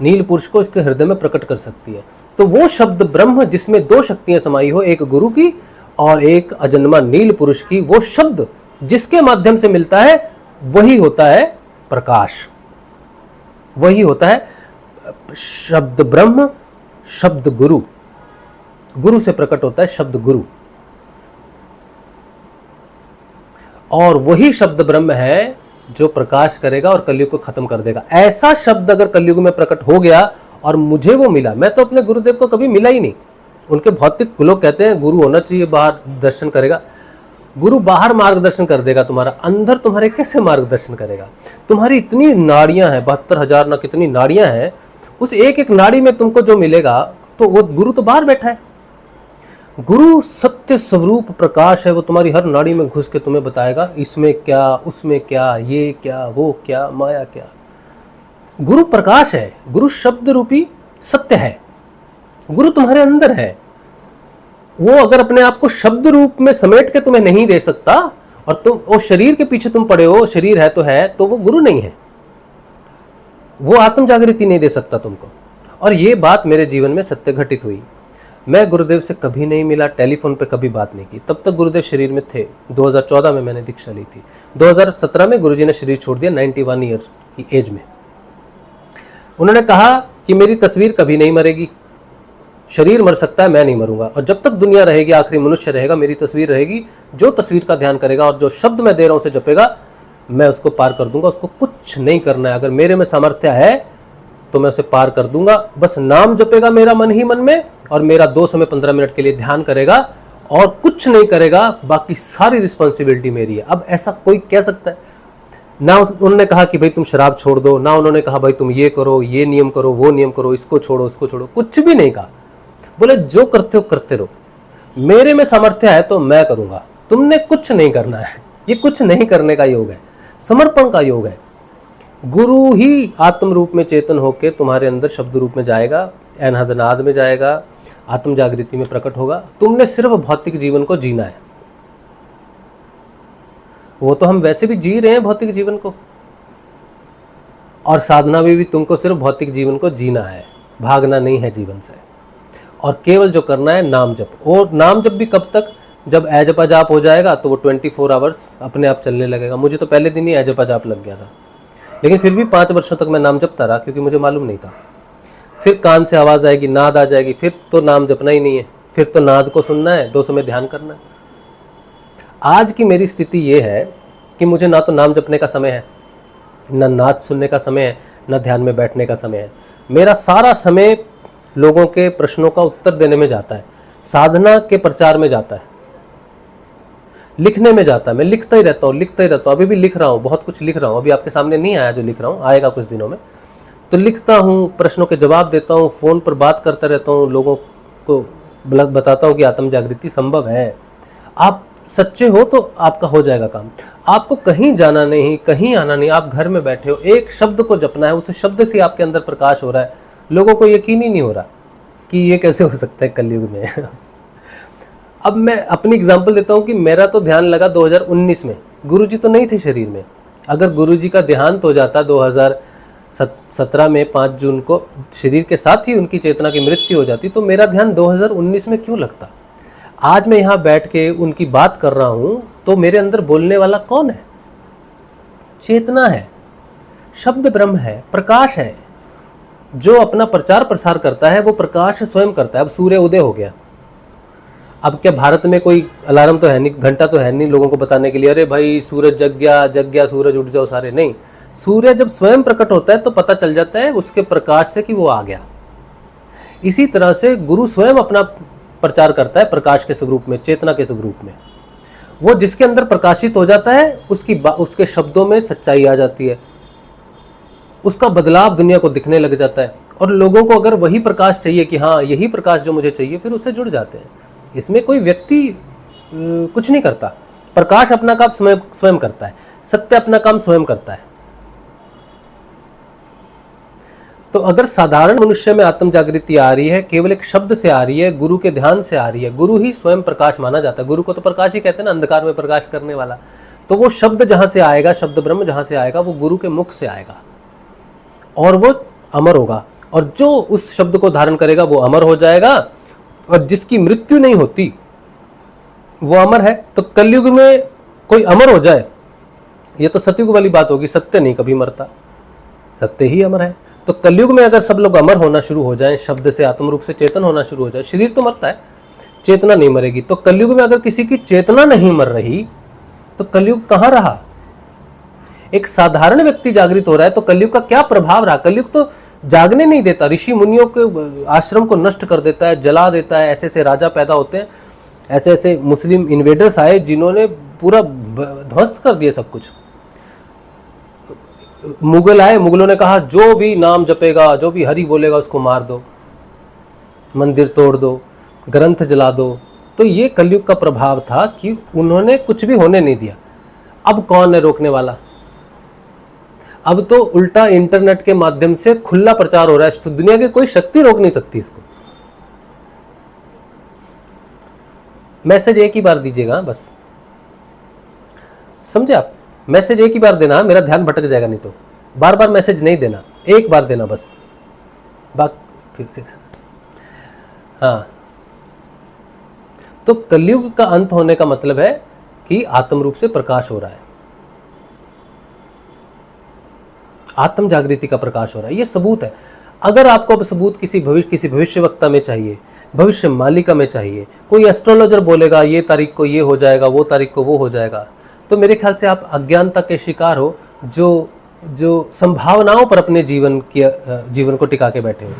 नील पुरुष को इसके हृदय में प्रकट कर सकती है। तो वो शब्द ब्रह्म जिसमें दो शक्तियां समाई हो, एक गुरु की और एक अजन्मा नील पुरुष की, वो शब्द जिसके माध्यम से मिलता है वही होता है प्रकाश, वही होता है शब्द ब्रह्म, शब्द गुरु। गुरु से प्रकट होता है शब्द गुरु, और वही शब्द ब्रह्म है जो प्रकाश करेगा और कलयुग को खत्म कर देगा। ऐसा शब्द अगर कलयुग में प्रकट हो गया और मुझे वो मिला, मैं तो अपने गुरुदेव को कभी मिला ही नहीं। उनके भौतिक लोग कहते हैं गुरु होना चाहिए, बाहर दर्शन करेगा। गुरु बाहर मार्गदर्शन कर देगा तुम्हारा, अंदर तुम्हारे कैसे मार्गदर्शन करेगा? तुम्हारी इतनी नाड़ियां हैं, 72,000 ना कितनी नाड़ियां हैं, उस एक एक नाड़ी में तुमको जो मिलेगा, तो वो गुरु तो बाहर बैठा है। गुरु सत्य स्वरूप प्रकाश है, वो तुम्हारी हर नाड़ी में घुस के तुम्हें बताएगा इसमें क्या, उसमें क्या, ये क्या, वो क्या, माया क्या। गुरु प्रकाश है, गुरु शब्द रूपी सत्य है, गुरु तुम्हारे अंदर है। वो अगर अपने आप को शब्द रूप में समेट के तुम्हें नहीं दे सकता, और तुम वो शरीर के पीछे तुम पड़े हो, शरीर है तो वो गुरु नहीं है, वो आत्म जागृति नहीं दे सकता तुमको। और ये बात मेरे जीवन में सत्य घटित हुई। मैं गुरुदेव से कभी नहीं मिला, टेलीफोन पे कभी बात नहीं की, तब तक गुरुदेव शरीर में थे। 2014 में मैंने दीक्षा ली थी। 2017 में गुरुजी ने शरीर छोड़ दिया 91 ईयर की एज में। उन्होंने कहा कि मेरी तस्वीर कभी नहीं मरेगी, शरीर मर सकता है, मैं नहीं मरूंगा, और जब तक दुनिया रहेगी, आखिरी मनुष्य रहेगा, मेरी तस्वीर रहेगी। जो तस्वीर का ध्यान करेगा और जो शब्द मैं दे रहा हूं उसे जपेगा, मैं उसको पार कर दूंगा। उसको कुछ नहीं करना है। अगर मेरे में सामर्थ्य है तो मैं उसे पार कर दूंगा। बस नाम जपेगा मेरा मन ही मन में, और मेरा 2 समय 15 मिनट के लिए ध्यान करेगा और कुछ नहीं करेगा, बाकी सारी रिस्पॉन्सिबिलिटी मेरी है। अब ऐसा कोई कह सकता है? ना उन्होंने कहा कि भाई तुम शराब छोड़ दो, ना उन्होंने कहा भाई तुम ये करो, ये नियम करो, वो नियम करो, इसको छोड़ो, इसको छोड़ो, कुछ भी नहीं कहा। बोले जो करते हो करते रहो, मेरे में सामर्थ्य है तो मैं करूंगा, तुमने कुछ नहीं करना है। ये कुछ नहीं करने का योग है, समर्पण का योग है। गुरु ही आत्म रूप में चेतन होकर तुम्हारे अंदर शब्द रूप में जाएगा, अनहद नाद में जाएगा, आत्म जागृति में प्रकट होगा। तुमने सिर्फ भौतिक जीवन को जीना है। वो तो हम वैसे भी जी रहे हैं भौतिक जीवन को, और साधना में भी तुमको सिर्फ भौतिक जीवन को जीना है, भागना नहीं है जीवन से। और केवल जो करना है नाम जप। और नाम जप भी कब तक? जब ऐजपा जाप हो जाएगा तो वो 24 आवर्स अपने आप चलने लगेगा। मुझे तो पहले दिन ही ऐजपा जाप लग गया था, लेकिन फिर भी 5 वर्षों तक मैं नाम जपता रहा, क्योंकि मुझे मालूम नहीं था। फिर कान से आवाज़ आएगी, नाद आ जाएगी, फिर तो नाम जपना ही नहीं है, फिर तो नाद को सुनना है, 2 समय ध्यान करना है। आज की मेरी स्थिति ये है कि मुझे ना तो नाम जपने का समय है, ना नाद सुनने का समय है, ना ध्यान में बैठने का समय है। मेरा सारा समय लोगों के प्रश्नों का उत्तर देने में जाता है, साधना के प्रचार में जाता है, लिखने में जाता है। मैं लिखता ही रहता हूँ, लिखता ही रहता हूँ। अभी भी लिख रहा हूँ, बहुत कुछ लिख रहा हूँ। अभी आपके सामने नहीं आया जो लिख रहा हूँ, आएगा कुछ दिनों में। तो लिखता हूँ, प्रश्नों के जवाब देता हूँ, फ़ोन पर बात करता रहता हूँ, लोगों को बताता हूँ कि आत्म जागृति संभव है। आप सच्चे हो तो आपका हो जाएगा काम। आपको कहीं जाना नहीं, कहीं आना नहीं, आप घर में बैठे हो, एक शब्द को जपना है, उस शब्द से आपके अंदर प्रकाश हो रहा है। लोगों को यकीन ही नहीं हो रहा कि ये कैसे हो सकता है कलयुग में। अब मैं अपनी एग्जांपल देता हूँ कि मेरा तो ध्यान लगा 2019 में, गुरुजी तो नहीं थे शरीर में। अगर गुरुजी का देहांत हो जाता 2017 में 5 जून को, शरीर के साथ ही उनकी चेतना की मृत्यु हो जाती, तो मेरा ध्यान 2019 में क्यों लगता? आज मैं यहाँ बैठ के उनकी बात कर रहा हूँ तो मेरे अंदर बोलने वाला कौन है? चेतना है, शब्द ब्रह्म है, प्रकाश है। जो अपना प्रचार प्रसार करता है वो प्रकाश स्वयं करता है। अब सूर्य उदय हो गया, अब क्या भारत में कोई अलार्म तो है नहीं, घंटा तो है नहीं लोगों को बताने के लिए अरे भाई सूरज जग गया, सूरज उठ जाओ सारे, नहीं। सूर्य जब स्वयं प्रकट होता है तो पता चल जाता है उसके प्रकाश से कि वो आ गया। इसी तरह से गुरु स्वयं अपना प्रचार करता है प्रकाश के स्वरूप में, चेतना के स्वरूप में। वो जिसके अंदर प्रकाशित हो जाता है उसके शब्दों में सच्चाई आ जाती है, उसका बदलाव दुनिया को दिखने लग जाता है। और लोगों को अगर वही प्रकाश चाहिए कि हाँ यही प्रकाश जो मुझे चाहिए, फिर उससे जुड़ जाते हैं। इसमें कोई व्यक्ति कुछ नहीं करता, प्रकाश अपना काम स्वयं करता है, सत्य अपना काम स्वयं करता है। तो अगर साधारण मनुष्य में आत्म जागृति आ रही है, केवल एक शब्द से आ रही है, गुरु के ध्यान से आ रही है, गुरु ही स्वयं प्रकाश माना जाता है। गुरु को तो प्रकाश ही कहते हैं ना, अंधकार में प्रकाश करने वाला। तो वो शब्द जहां से आएगा, शब्द ब्रह्म जहां से आएगा, वो गुरु के मुख से आएगा और वो अमर होगा। और जो उस शब्द को धारण करेगा वो अमर हो जाएगा, और जिसकी मृत्यु नहीं होती वो अमर है। तो कलयुग में कोई अमर हो जाए, ये तो सतयुग वाली बात होगी। सत्य नहीं कभी मरता, सत्य ही अमर है। तो कलयुग में अगर सब लोग अमर होना शुरू हो जाएं, शब्द से आत्म रूप से चेतन होना शुरू हो जाए, शरीर तो मरता है, चेतना नहीं मरेगी। तो कलयुग में अगर किसी की चेतना नहीं मर रही तो कलयुग कहाँ रहा? एक साधारण व्यक्ति जागृत हो रहा है तो कलयुग का क्या प्रभाव रहा? कलयुग तो जागने नहीं देता, ऋषि मुनियों के आश्रम को नष्ट कर देता है, जला देता है। ऐसे ऐसे राजा पैदा होते हैं, ऐसे ऐसे मुस्लिम इन्वेडर्स आए जिन्होंने पूरा ध्वस्त कर दिया सब कुछ। मुगल आए, मुगलों ने कहा जो भी नाम जपेगा, जो भी हरि बोलेगा उसको मार दो, मंदिर तोड़ दो, ग्रंथ जला दो। तो ये कलयुग का प्रभाव था कि उन्होंने कुछ भी होने नहीं दिया। अब कौन है रोकने वाला? अब तो उल्टा इंटरनेट के माध्यम से खुला प्रचार हो रहा है, तो दुनिया की कोई शक्ति रोक नहीं सकती इसको। मैसेज एक ही बार दीजिएगा बस, समझे आप? मैसेज एक ही बार देना, मेरा ध्यान भटक जाएगा। नहीं तो बार बार मैसेज नहीं देना, एक बार देना बस। फिर से। हाँ, तो कलयुग का अंत होने का मतलब है कि आत्म रूप से प्रकाश हो रहा है, आत्म जागृति का प्रकाश हो रहा है। ये सबूत है। अगर आपको अब सबूत किसी भविष्यवक्ता में चाहिए, भविष्य मालिका में चाहिए, कोई एस्ट्रोलॉजर बोलेगा ये तारीख को ये हो जाएगा, वो तारीख को वो हो जाएगा, तो मेरे ख्याल से आप अज्ञानता के शिकार हो, जो संभावनाओं पर अपने जीवन को टिका के बैठे हो।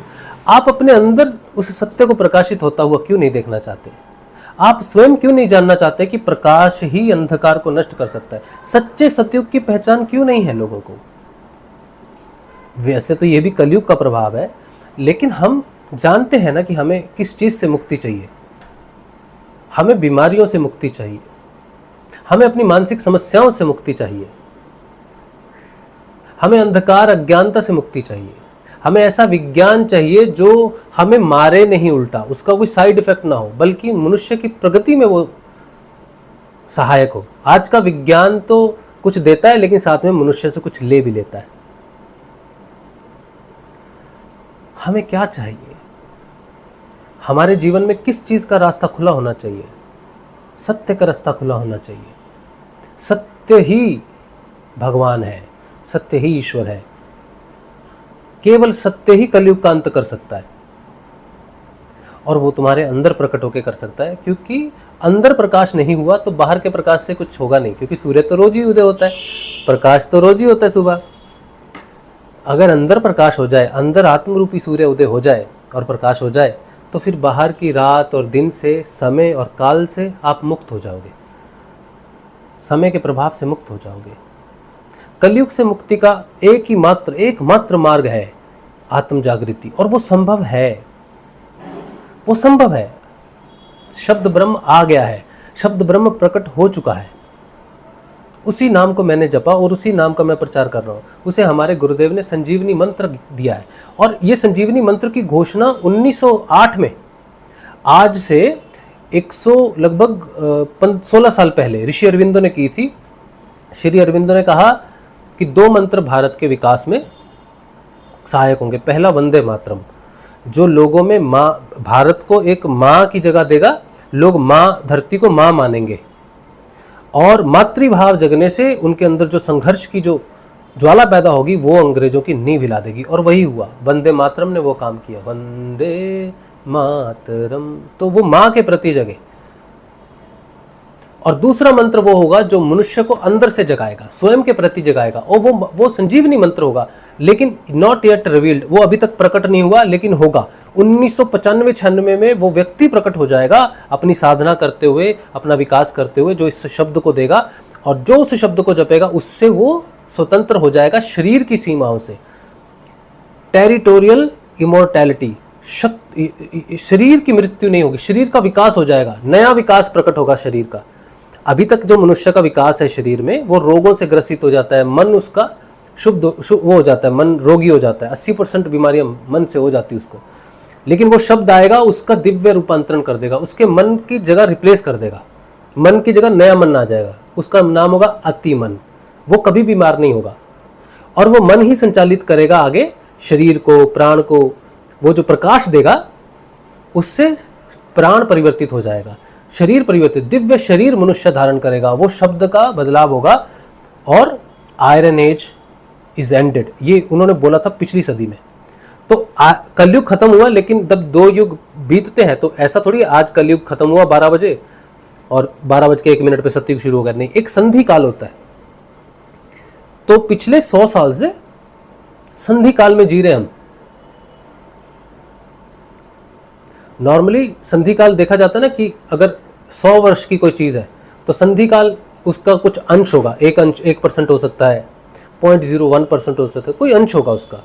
आप अपने अंदर उस सत्य को प्रकाशित होता हुआ क्यों नहीं देखना चाहते? आप स्वयं क्यों नहीं जानना चाहते कि प्रकाश ही अंधकार को नष्ट कर सकता है? सच्चे सतयुग की पहचान क्यों नहीं है लोगों को? वैसे तो ये भी कलयुग का प्रभाव है, लेकिन हम जानते हैं ना कि हमें किस चीज़ से मुक्ति चाहिए। हमें बीमारियों से मुक्ति चाहिए, हमें अपनी मानसिक समस्याओं से मुक्ति चाहिए, हमें अंधकार अज्ञानता से मुक्ति चाहिए, हमें ऐसा विज्ञान चाहिए जो हमें मारे नहीं, उल्टा उसका कोई साइड इफेक्ट ना हो, बल्कि मनुष्य की प्रगति में वो सहायक हो। आज का विज्ञान तो कुछ देता है, लेकिन साथ में मनुष्य से कुछ ले भी लेता है। हमें क्या चाहिए? हमारे जीवन में किस चीज़ का रास्ता खुला होना चाहिए? सत्य का रास्ता खुला होना चाहिए। सत्य ही भगवान है, सत्य ही ईश्वर है। केवल सत्य ही कलयुग का अंत कर सकता है, और वो तुम्हारे अंदर प्रकट होकर कर सकता है, क्योंकि अंदर प्रकाश नहीं हुआ तो बाहर के प्रकाश से कुछ होगा नहीं, क्योंकि सूर्य तो रोज ही उदय होता है, प्रकाश तो रोज ही होता है सुबह। अगर अंदर प्रकाश हो जाए, अंदर आत्मरूपी सूर्य उदय हो जाए और प्रकाश हो जाए, तो फिर बाहर की रात और दिन से, समय और काल से आप मुक्त हो जाओगे, समय के प्रभाव से मुक्त हो जाओगे। कलयुग से मुक्ति का एकमात्र मार्ग है आत्म जागृति, और वो संभव है, वो संभव है। शब्द ब्रह्म आ गया है, शब्द ब्रह्म प्रकट हो चुका है। उसी नाम को मैंने जपा और उसी नाम का मैं प्रचार कर रहा हूँ। उसे हमारे गुरुदेव ने संजीवनी मंत्र दिया है, और ये संजीवनी मंत्र की घोषणा 1908 में, आज से 16 साल पहले ऋषि अरविंदो ने की थी। श्री अरविंदो ने कहा कि 2 मंत्र भारत के विकास में सहायक होंगे। पहला वंदे मातरम, जो लोगों में माँ, भारत को एक माँ की जगह देगा, लोग माँ, धरती को माँ मानेंगे, और मातृभाव जगने से उनके अंदर जो संघर्ष की जो ज्वाला पैदा होगी, वो अंग्रेजों की नींव हिला देगी। और वही हुआ, वंदे मातरम ने वो काम किया, वंदे मातरम, तो वो माँ के प्रति जगे। और दूसरा मंत्र वो होगा जो मनुष्य को अंदर से जगाएगा, स्वयं के प्रति जगाएगा, और वो संजीवनी मंत्र होगा, लेकिन नॉट येट रिवील्ड, वो अभी तक प्रकट नहीं हुआ, लेकिन होगा। 1995-96 में वो व्यक्ति प्रकट हो जाएगा, अपनी साधना करते हुए, अपना विकास करते हुए, जो इस शब्द को देगा, और जो उस शब्द को जपेगा, उससे वो स्वतंत्र हो जाएगा शरीर की सीमाओं से। टेरिटोरियल इमोर्टैलिटी, शरीर की मृत्यु नहीं होगी, शरीर का विकास हो जाएगा, नया विकास प्रकट होगा शरीर का। अभी तक जो मनुष्य का विकास है शरीर में, वो रोगों से ग्रसित हो जाता है, मन उसका शुभ वो हो जाता है, मन रोगी हो जाता है, 80% बीमारियां मन से हो जाती है उसको। लेकिन वो शब्द आएगा, उसका दिव्य रूपांतरण कर देगा, उसके मन की जगह रिप्लेस कर देगा, मन की जगह नया मन आ जाएगा, उसका नाम होगा अति मन। वो कभी बीमार नहीं होगा, और वो मन ही संचालित करेगा आगे शरीर को, प्राण को। वो जो प्रकाश देगा, उससे प्राण परिवर्तित हो जाएगा, शरीर परिवर्तित, दिव्य शरीर मनुष्य धारण करेगा। वो शब्द का बदलाव होगा, और आयरन एज इज एंडेड, ये उन्होंने बोला था पिछली सदी में। तो कलयुग खत्म हुआ, लेकिन जब 2 युग बीतते हैं तो ऐसा थोड़ी आज कलयुग खत्म हुआ 12 बजे और 12:01 पे सतयुग शुरू हो गया, नहीं, एक संधि काल होता है। तो पिछले 100 साल से संधि काल में जी रहे हम। नॉर्मली संधि काल देखा जाता है ना, कि अगर 100 वर्ष की कोई चीज है तो संधि काल उसका कुछ अंश होगा, 1% हो सकता है, 0.01% हो सकता है, कोई अंश होगा उसका।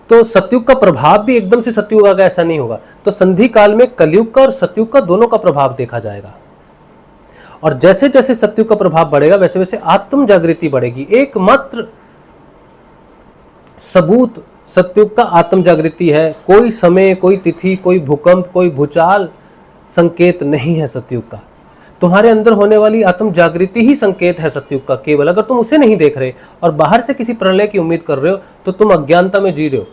तो सतयुग का प्रभाव भी एकदम से सतयुग आ गया ऐसा नहीं होगा। तो संधि काल में कलयुग का और सतयुग का दोनों का प्रभाव देखा जाएगा, और जैसे जैसे सतयुग का प्रभाव बढ़ेगा, वैसे वैसे आत्म जागृति बढ़ेगी। एकमात्र सबूत सतयुग का आत्म जागृति है। कोई समय, कोई तिथि, कोई भूकंप, कोई भूचाल संकेत नहीं है सतयुग का। तुम्हारे अंदर होने वाली आत्म जागृति ही संकेत है सतयुग का केवल। अगर तुम उसे नहीं देख रहे और बाहर से किसी प्रलय की उम्मीद कर रहे हो, तो तुम अज्ञानता में जी रहे हो।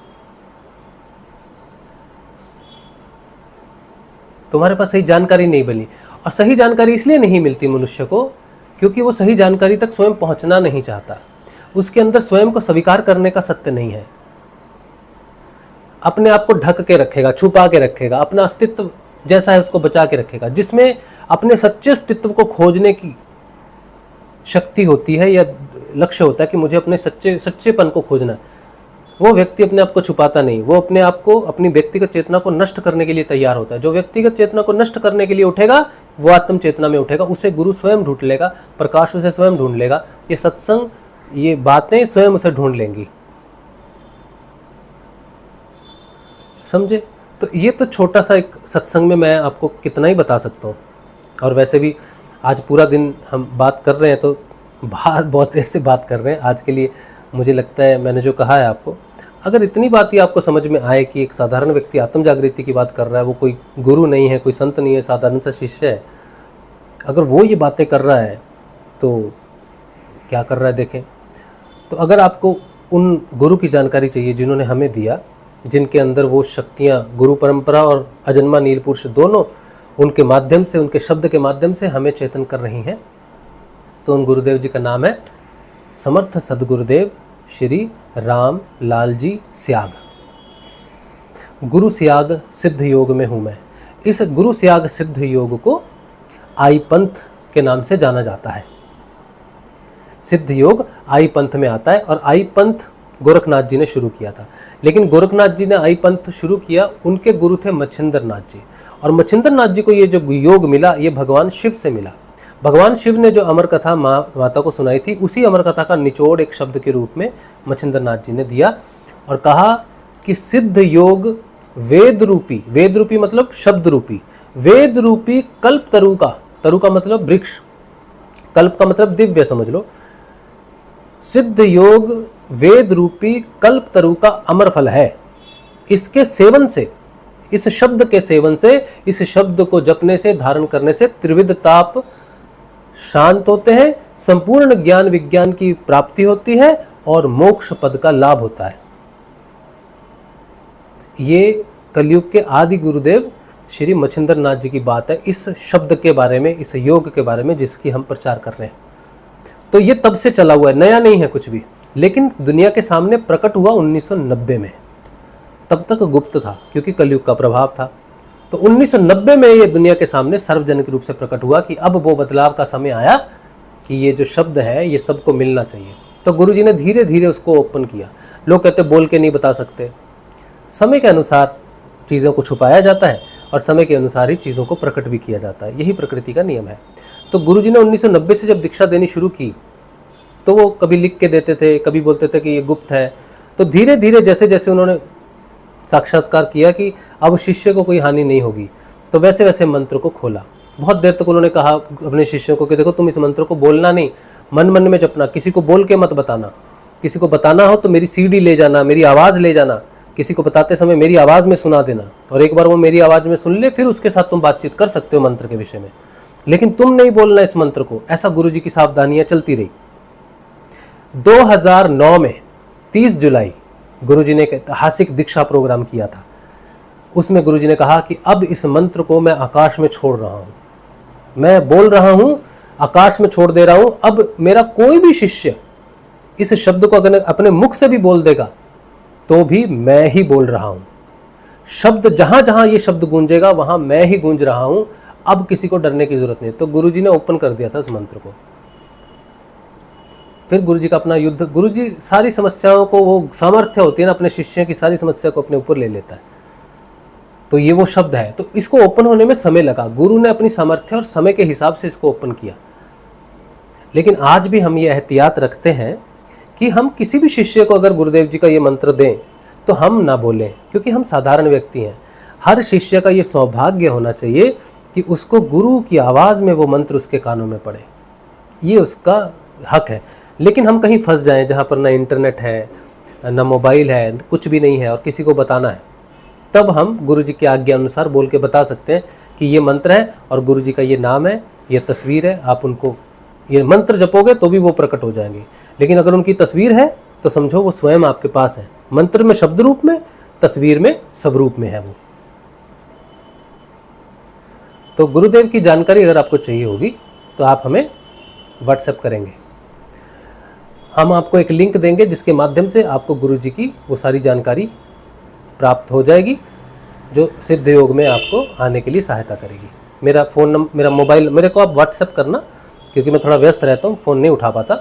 तुम्हारे पास सही जानकारी नहीं बनी। और सही जानकारी इसलिए नहीं मिलती मनुष्य को क्योंकि वो सही जानकारी तक स्वयं पहुंचना नहीं चाहता। उसके अंदर स्वयं को स्वीकार करने का सत्य नहीं है। अपने आप को ढक के रखेगा, छुपा के रखेगा, अपना अस्तित्व जैसा है उसको बचा के रखेगा। जिसमें अपने सच्चे अस्तित्व को खोजने की शक्ति होती है या लक्ष्य होता है कि मुझे अपने सच्चेपन को खोजना है, वो व्यक्ति अपने आप को छुपाता नहीं। वो अपने आप को, अपनी व्यक्तिगत चेतना को नष्ट करने के लिए तैयार होता है। जो व्यक्तिगत चेतना को नष्ट करने के लिए उठेगा वो आत्म चेतना में उठेगा। उसे गुरु स्वयं ढूंढ लेगा, प्रकाश उसे स्वयं ढूंढ लेगा, ये सत्संग, ये बातें स्वयं उसे ढूंढ लेंगी। समझे? तो ये तो छोटा सा एक सत्संग में मैं आपको कितना ही बता सकता हूँ। और वैसे भी आज पूरा दिन हम बात कर रहे हैं तो बहुत देर से बात कर रहे हैं। आज के लिए मुझे लगता है मैंने जो कहा है आपको, अगर इतनी बात ही आपको समझ में आए कि एक साधारण व्यक्ति आत्म जागृति की बात कर रहा है, वो कोई गुरु नहीं है, कोई संत नहीं है, साधारण सा शिष्य है, अगर वो ये बातें कर रहा है तो क्या कर रहा है देखें। तो अगर आपको उन गुरु की जानकारी चाहिए जिन्होंने हमें दिया, जिनके अंदर वो शक्तियाँ, गुरु परंपरा और अजन्मा नील पुरुष दोनों उनके माध्यम से, उनके शब्द के माध्यम से हमें चेतन कर रही हैं, तो उन गुरुदेव जी का नाम है समर्थ सदगुरुदेव श्री राम लाल जी स्याग। गुरु स्याग सिद्ध योग में हूँ मैं। इस गुरु स्याग सिद्ध योग को आई पंथ के नाम से जाना जाता है। सिद्ध योग आई पंथ में आता है और आई पंथ गोरखनाथ जी ने शुरू किया था। लेकिन गोरखनाथ जी ने आई पंथ शुरू किया, उनके गुरु थे मच्छिंद्र नाथ जी। और मच्छिंद्र नाथ जी को ये जो योग मिला, ये भगवान शिव से मिला। भगवान शिव ने जो अमर कथा माता को सुनाई थी, उसी अमर कथा का निचोड़ एक शब्द के रूप में मच्छिंद्र नाथ जी ने दिया और कहा कि सिद्ध योग वेद रूपी मतलब शब्द रूपी, वेद रूपी कल्प तरु का मतलब वृक्ष, कल्प का मतलब दिव्य समझ लो। सिद्ध योग वेद रूपी कल्प तरु का अमर फल है। इसके सेवन से, इस शब्द के सेवन से, इस शब्द को जपने से, धारण करने से त्रिविध ताप शांत होते हैं, संपूर्ण ज्ञान विज्ञान की प्राप्ति होती है और मोक्ष पद का लाभ होता है। ये कलयुग के आदि गुरुदेव श्री मच्छिंद्र नाथ जी की बात है, इस शब्द के बारे में, इस योग के बारे में जिसकी हम प्रचार कर रहे हैं। तो ये तब से चला हुआ है, नया नहीं है कुछ भी, लेकिन दुनिया के सामने प्रकट हुआ 1990 में। तब तक गुप्त था क्योंकि कलयुग का प्रभाव था। तो 1990 में ये दुनिया के सामने सार्वजनिक रूप से प्रकट हुआ कि अब वो बदलाव का समय आया कि ये जो शब्द है ये सबको मिलना चाहिए। तो गुरुजी ने धीरे धीरे उसको ओपन किया। लोग कहते बोल के नहीं बता सकते, समय के अनुसार चीज़ों को छुपाया जाता है और समय के अनुसार ही चीज़ों को प्रकट भी किया जाता है, यही प्रकृति का नियम है। तो गुरुजी ने 1990 से जब दीक्षा देनी शुरू की तो वो कभी लिख के देते थे, कभी बोलते थे कि ये गुप्त है। तो धीरे धीरे जैसे जैसे उन्होंने साक्षात्कार किया कि अब शिष्य को कोई हानि नहीं होगी, तो वैसे वैसे मंत्र को खोला। बहुत देर तक उन्होंने कहा अपने शिष्यों को कि देखो तुम इस मंत्र को बोलना नहीं, मन मन में जपना, किसी को बोल के मत बताना। किसी को बताना हो तो मेरी सीडी ले जाना, मेरी आवाज़ ले जाना, किसी को बताते समय मेरी आवाज़ में सुना देना, और एक बार वो मेरी आवाज़ में सुन ले फिर उसके साथ तुम बातचीत कर सकते हो मंत्र के विषय में, लेकिन तुम नहीं बोलना इस मंत्र को। ऐसा गुरुजी की सावधानियाँ चलती रही। 2009 में 30 जुलाई गुरुजी ने एक ऐतिहासिक दीक्षा प्रोग्राम किया था। उसमें गुरुजी ने कहा कि अब इस मंत्र को मैं आकाश में छोड़ रहा हूँ, मैं बोल रहा हूँ, आकाश में छोड़ दे रहा हूँ। अब मेरा कोई भी शिष्य इस शब्द को अगर अपने मुख से भी बोल देगा तो भी मैं ही बोल रहा हूँ। शब्द जहाँ जहाँ ये शब्द गूंजेगा वहाँ मैं ही गूंज रहा हूँ। अब किसी को डरने की जरूरत नहीं। तो गुरुजी ने ओपन कर दिया था इस मंत्र को। फिर गुरुजी का अपना युद्ध, गुरुजी सारी समस्याओं को, वो सामर्थ्य होती है ना, अपने शिष्यों की सारी समस्या को अपने ऊपर ले लेता है। तो ये वो शब्द है। तो इसको ओपन होने में समय लगा। गुरु ने अपनी सामर्थ्य और समय के हिसाब से इसको ओपन किया। लेकिन आज भी हम ये एहतियात रखते हैं कि हम किसी भी शिष्य को अगर गुरुदेव जी का ये मंत्र दें तो हम ना बोलें, क्योंकि हम साधारण व्यक्ति हैं। हर शिष्य का ये सौभाग्य होना चाहिए कि उसको गुरु की आवाज़ में वो मंत्र उसके कानों में पड़े, ये उसका हक है। लेकिन हम कहीं फंस जाएं जहाँ पर ना इंटरनेट है, ना मोबाइल है, कुछ भी नहीं है और किसी को बताना है, तब हम गुरु जी की आज्ञा अनुसार बोल के बता सकते हैं कि ये मंत्र है और गुरु जी का ये नाम है, ये तस्वीर है। आप उनको ये मंत्र जपोगे तो भी वो प्रकट हो जाएंगे। लेकिन अगर उनकी तस्वीर है तो समझो वो स्वयं आपके पास है। मंत्र में शब्द रूप में, तस्वीर में सब रूप में है वो। तो गुरुदेव की जानकारी अगर आपको चाहिए होगी तो आप हमें व्हाट्सएप करेंगे, हम आपको एक लिंक देंगे जिसके माध्यम से आपको गुरु जी की वो सारी जानकारी प्राप्त हो जाएगी जो सिद्ध योग में आपको आने के लिए सहायता करेगी। मेरा फ़ोन नंबर, मेरा मोबाइल, मेरे को आप व्हाट्सएप करना क्योंकि मैं थोड़ा व्यस्त रहता हूँ, फ़ोन नहीं उठा पाता।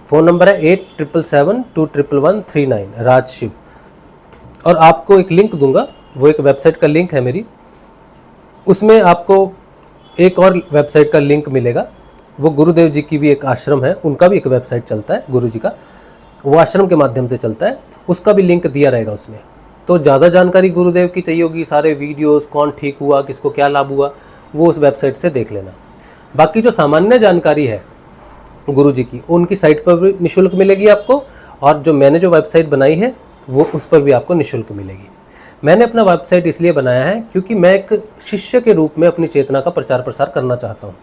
फ़ोन नंबर है 8777211139 राज शिव। और आपको एक लिंक दूंगा, वो एक वेबसाइट का लिंक है मेरी, उसमें आपको एक और वेबसाइट का लिंक मिलेगा। वो गुरुदेव जी की भी एक आश्रम है, उनका भी एक वेबसाइट चलता है गुरु जी का, वो आश्रम के माध्यम से चलता है, उसका भी लिंक दिया रहेगा उसमें। तो ज़्यादा जानकारी गुरुदेव की चाहिए होगी, सारे वीडियोस, कौन ठीक हुआ, किसको क्या लाभ हुआ, वो उस वेबसाइट से देख लेना। बाकी जो सामान्य जानकारी है गुरु जी की, उनकी साइट पर भी निःशुल्क मिलेगी आपको, और जो मैंने जो वेबसाइट बनाई है वो उस पर भी आपको निःशुल्क मिलेगी। मैंने अपना वेबसाइट इसलिए बनाया है क्योंकि मैं एक शिष्य के रूप में अपनी चेतना का प्रचार प्रसार करना चाहता हूँ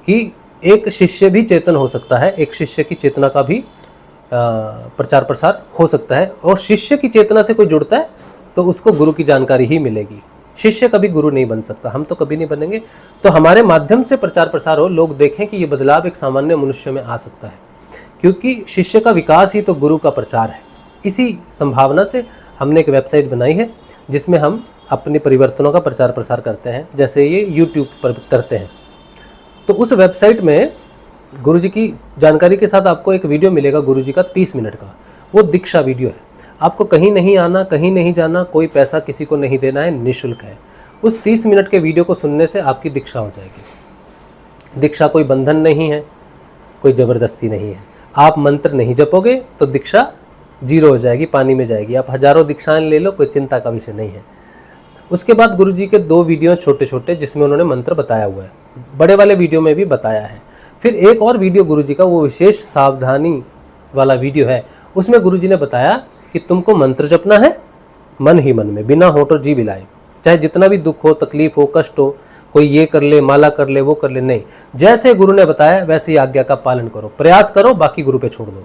कि एक शिष्य भी चेतन हो सकता है, एक शिष्य की चेतना का भी प्रचार प्रसार हो सकता है। और शिष्य की चेतना से कोई जुड़ता है तो उसको गुरु की जानकारी ही मिलेगी। शिष्य कभी गुरु नहीं बन सकता, हम तो कभी नहीं बनेंगे। तो हमारे माध्यम से प्रचार प्रसार हो, लोग देखें कि ये बदलाव एक सामान्य मनुष्य में आ सकता है, क्योंकि शिष्य का विकास ही तो गुरु का प्रचार है। इसी संभावना से हमने एक वेबसाइट बनाई है जिसमें हम अपने परिवर्तनों का प्रचार प्रसार करते हैं, जैसे ये यूट्यूब पर करते हैं। तो उस वेबसाइट में गुरु जी की जानकारी के साथ आपको एक वीडियो मिलेगा गुरु जी का 30 मिनट का, वो दीक्षा वीडियो है। आपको कहीं नहीं आना, कहीं नहीं जाना, कोई पैसा किसी को नहीं देना है, निःशुल्क है। उस 30 मिनट के वीडियो को सुनने से आपकी दीक्षा हो जाएगी। दीक्षा कोई बंधन नहीं है, कोई ज़बरदस्ती नहीं है। आप मंत्र नहीं जपोगे तो दीक्षा जीरो हो जाएगी, पानी में जाएगी। आप हजारों दीक्षाएं ले लो, कोई चिंता का विषय नहीं है। उसके बाद गुरु जी के 2 वीडियो छोटे छोटे जिसमें उन्होंने मंत्र बताया हुआ है, बड़े वाले वीडियो में भी बताया है। फिर एक और वीडियो गुरु जी का, वो विशेष सावधानी वाला वीडियो है, उसमें गुरु जी ने बताया कि तुमको मंत्र जपना है मन ही मन में, बिना होठ और जीभ हिलाए। चाहे जितना भी दुख हो, तकलीफ हो, कष्ट हो, कोई ये कर ले, माला कर ले, वो कर ले, नहीं, जैसे गुरु ने बताया वैसे ही आज्ञा का पालन करो, प्रयास करो, बाकी गुरु पे छोड़ दो।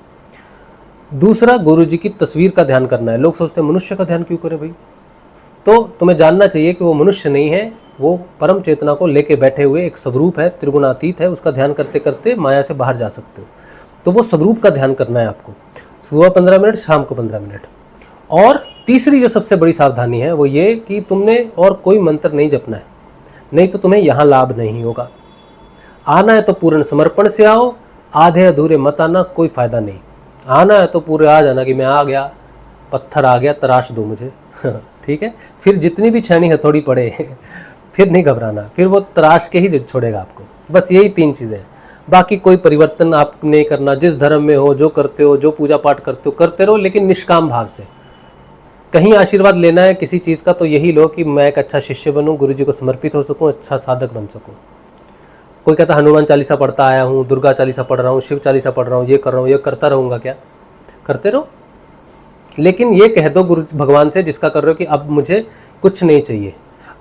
दूसरा, गुरु जी की तस्वीर का ध्यान करना है। लोग सोचते हैं मनुष्य का ध्यान क्यों करें भाई, तो तुम्हें जानना चाहिए कि वो मनुष्य नहीं है, वो परम चेतना को लेके बैठे हुए एक स्वरूप है, त्रिगुणातीत है। उसका ध्यान करते करते माया से बाहर जा सकते हो। तो वो स्वरूप का ध्यान करना है आपको, सुबह 15 मिनट, शाम को 15 मिनट। और तीसरी जो सबसे बड़ी सावधानी है वो ये कि तुमने और कोई मंत्र नहीं जपना है, नहीं तो तुम्हें यहाँ लाभ नहीं होगा। आना है तो पूर्ण समर्पण से आओ, आधे अधूरे मत आना, कोई फायदा नहीं। आना है तो पूरे आ जाना कि मैं आ गया, पत्थर आ गया, तराश दो मुझे ठीक है। फिर जितनी भी छेनी हथौड़ी पड़े फिर नहीं घबराना, फिर वो तराश के ही छोड़ेगा आपको। बस यही 3 चीज़ें हैं, बाकी कोई परिवर्तन आप नहीं करना। जिस धर्म में हो, जो करते हो, जो पूजा पाठ करते हो, करते रहो, लेकिन निष्काम भाव से। कहीं आशीर्वाद लेना है किसी चीज़ का तो यही लो कि मैं एक अच्छा शिष्य बनूं, गुरु जी को समर्पित हो सकूं, अच्छा साधक बन सकूं। कोई कहता हनुमान चालीसा पढ़ता आया हूँ, दुर्गा चालीसा पढ़ रहा हूँ, शिव चालीसा पढ़ रहा हूँ, ये कर रहा हूँ, ये करता रहूँगा क्या? करते रहो, लेकिन ये कह दो गुरु भगवान से जिसका कर रहे हो कि अब मुझे कुछ नहीं चाहिए,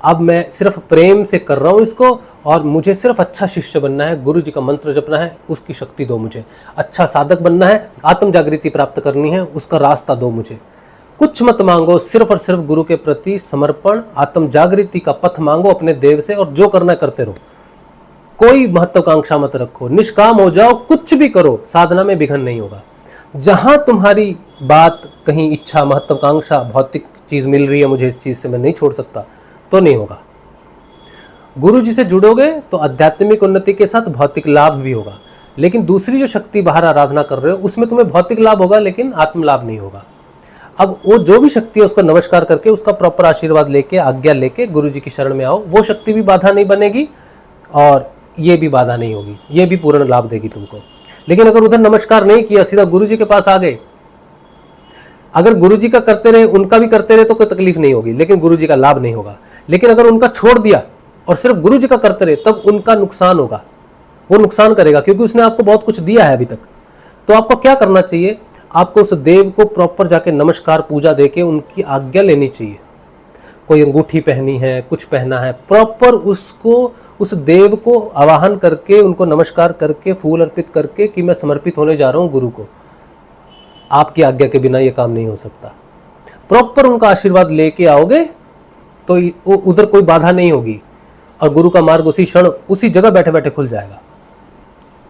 अब मैं सिर्फ प्रेम से कर रहा हूँ इसको, और मुझे सिर्फ अच्छा शिष्य बनना है, गुरु जी का मंत्र जपना है, उसकी शक्ति दो मुझे, अच्छा साधक बनना है, आत्म जागृति प्राप्त करनी है, उसका रास्ता दो मुझे। कुछ मत मांगो, सिर्फ और सिर्फ गुरु के प्रति समर्पण, आत्म जागृति का पथ मांगो अपने देव से, और जो करना करते रहो। कोई महत्वाकांक्षा मत रखो, निष्काम हो जाओ, कुछ भी करो, साधना में विघ्न नहीं होगा। जहां तुम्हारी बात कहीं इच्छा, महत्वाकांक्षा, भौतिक चीज मिल रही है, मुझे इस चीज से मैं नहीं छोड़ सकता, तो नहीं होगा। गुरु जी से जुड़ोगे तो आध्यात्मिक उन्नति के साथ भौतिक लाभ भी होगा, लेकिन दूसरी जो शक्ति बाहर आराधना कर रहे हो उसमें तुम्हें भौतिक लाभ होगा लेकिन आत्म लाभ नहीं होगा। अब वो जो भी शक्ति है उसको नमस्कार करके, उसका प्रॉपर आशीर्वाद लेके, आज्ञा लेके गुरु जी की शरण में आओ। वो शक्ति भी बाधा नहीं बनेगी और ये भी बाधा नहीं होगी, ये भी पूर्ण लाभ देगी तुमको। लेकिन अगर उधर नमस्कार नहीं किया, सीधा गुरु जी के पास आ गए, अगर गुरु जी का करते रहे, उनका भी करते रहे तो कोई तकलीफ नहीं होगी, लेकिन गुरु जी का लाभ नहीं होगा। लेकिन अगर उनका छोड़ दिया और सिर्फ गुरु जी का करते रहे, तब उनका नुकसान होगा, वो नुकसान करेगा, क्योंकि उसने आपको बहुत कुछ दिया है अभी तक। तो आपको क्या करना चाहिए? आपको उस देव को प्रॉपर जाके नमस्कार पूजा देके उनकी आज्ञा लेनी चाहिए। कोई अंगूठी पहनी है, कुछ पहना है, प्रॉपर उसको, उस देव को आवाहन करके, उनको नमस्कार करके, फूल अर्पित करके कि मैं समर्पित होने जा रहा हूँ गुरु को। आपकी आज्ञा के बिना ये काम नहीं हो सकता। प्रॉपर उनका आशीर्वाद लेके आओगे तो उधर कोई बाधा नहीं होगी। और गुरु का मार्ग उसी क्षण उसी जगह बैठे बैठे खुल जाएगा।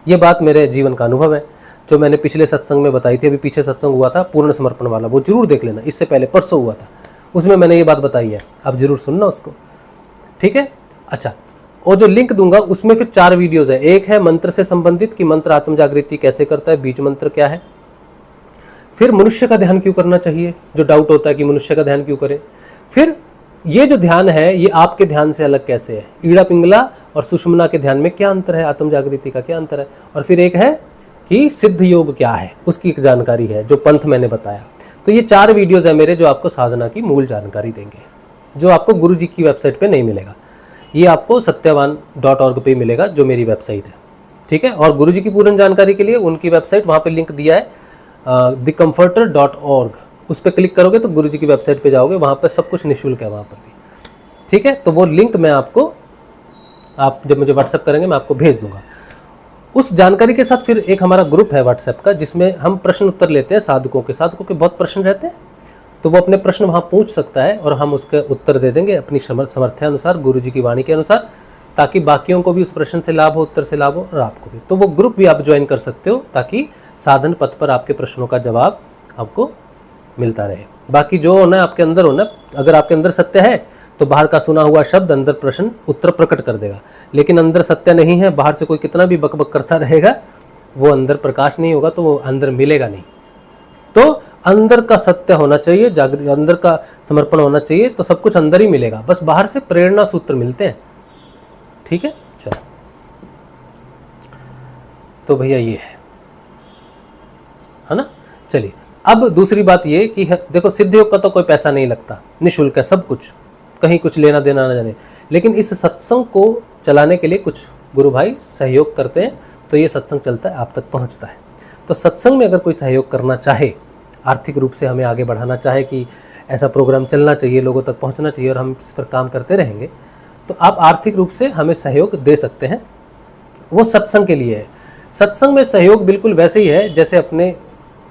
ये बात मेरे जीवन का अनुभव है, जो मैंने पिछले सत्संग में बताई थी। अभी पीछे सत्संग हुआ था पूर्ण समर्पण वाला, वो जरूर देख लेना। इससे पहले परसों हुआ था, उसमें मैंने ये बात बताई है, आप जरूर सुनना उसको, ठीक है। अच्छा, और जो लिंक दूंगा उसमें फिर 4 वीडियोस है। एक है मंत्र से संबंधित कि मंत्र आत्म जागृति कैसे करता है, बीज मंत्र क्या है, फिर मनुष्य का ध्यान क्यों करना चाहिए, जो डाउट होता है कि मनुष्य का ध्यान क्यों करें, फिर ये जो ध्यान है ये आपके ध्यान से अलग कैसे है, ईड़ा पिंगला और सुषुम्ना के ध्यान में क्या अंतर है, आत्म जागृति का क्या अंतर है, और फिर एक है कि सिद्ध योग क्या है, उसकी एक जानकारी है, जो पंथ मैंने बताया। तो ये 4 वीडियोस है मेरे, जो आपको साधना की मूल जानकारी देंगे, जो आपको गुरु जी की वेबसाइट पे नहीं मिलेगा। ये आपको satyavan.org पे मिलेगा, जो मेरी वेबसाइट है, ठीक है। और गुरु जी की पूर्ण जानकारी के लिए उनकी वेबसाइट, वहाँ पे लिंक दिया है thecomforter.org, उस पर क्लिक करोगे तो गुरु जी की वेबसाइट पे जाओगे, वहाँ पर सब कुछ निःशुल्क है वहाँ पर भी, ठीक है। तो वो लिंक मैं आपको, आप जब मुझे व्हाट्सएप करेंगे मैं आपको भेज दूंगा। उस जानकारी के साथ फिर एक हमारा ग्रुप है व्हाट्सएप का, जिसमें हम प्रश्न उत्तर लेते हैं साधकों के बहुत प्रश्न रहते हैं, तो वो अपने प्रश्न वहाँ पूछ सकता है और हम उसके उत्तर दे देंगे अपनी समर्थ्य अनुसार, गुरु जी की वाणी के अनुसार, ताकि बाकियों को भी उस प्रश्न से लाभ हो, उत्तर से लाभ हो, और आपको भी। तो वो ग्रुप भी आप ज्वाइन कर सकते हो, ताकि साधन पथ पर आपके प्रश्नों का जवाब आपको मिलता रहे। बाकी जो होना है आपके अंदर होना, अगर आपके अंदर सत्य है तो बाहर का सुना हुआ शब्द अंदर प्रश्न उत्तर प्रकट कर देगा, लेकिन अंदर सत्य नहीं है, बाहर से कोई कितना भी बकबक करता रहेगा, वो अंदर प्रकाश नहीं होगा, तो वो अंदर मिलेगा नहीं। तो अंदर का सत्य होना चाहिए, अंदर का समर्पण होना चाहिए, तो सब कुछ अंदर ही मिलेगा, बस बाहर से प्रेरणा सूत्र मिलते हैं, ठीक है। चलो, तो भैया ये है ना। चलिए, अब दूसरी बात ये कि देखो, सिद्ध योग का तो कोई पैसा नहीं लगता, निःशुल्क है सब कुछ, कहीं कुछ लेना देना ना जाने, लेकिन इस सत्संग को चलाने के लिए कुछ गुरु भाई सहयोग करते हैं, तो ये सत्संग चलता है, आप तक पहुंचता है। तो सत्संग में अगर कोई सहयोग करना चाहे, आर्थिक रूप से हमें आगे बढ़ाना चाहे कि ऐसा प्रोग्राम चलना चाहिए, लोगों तक पहुंचना चाहिए और हम इस पर काम करते रहेंगे, तो आप आर्थिक रूप से हमें सहयोग दे सकते हैं। वो सत्संग के लिए है। सत्संग में सहयोग बिल्कुल वैसे ही है जैसे अपने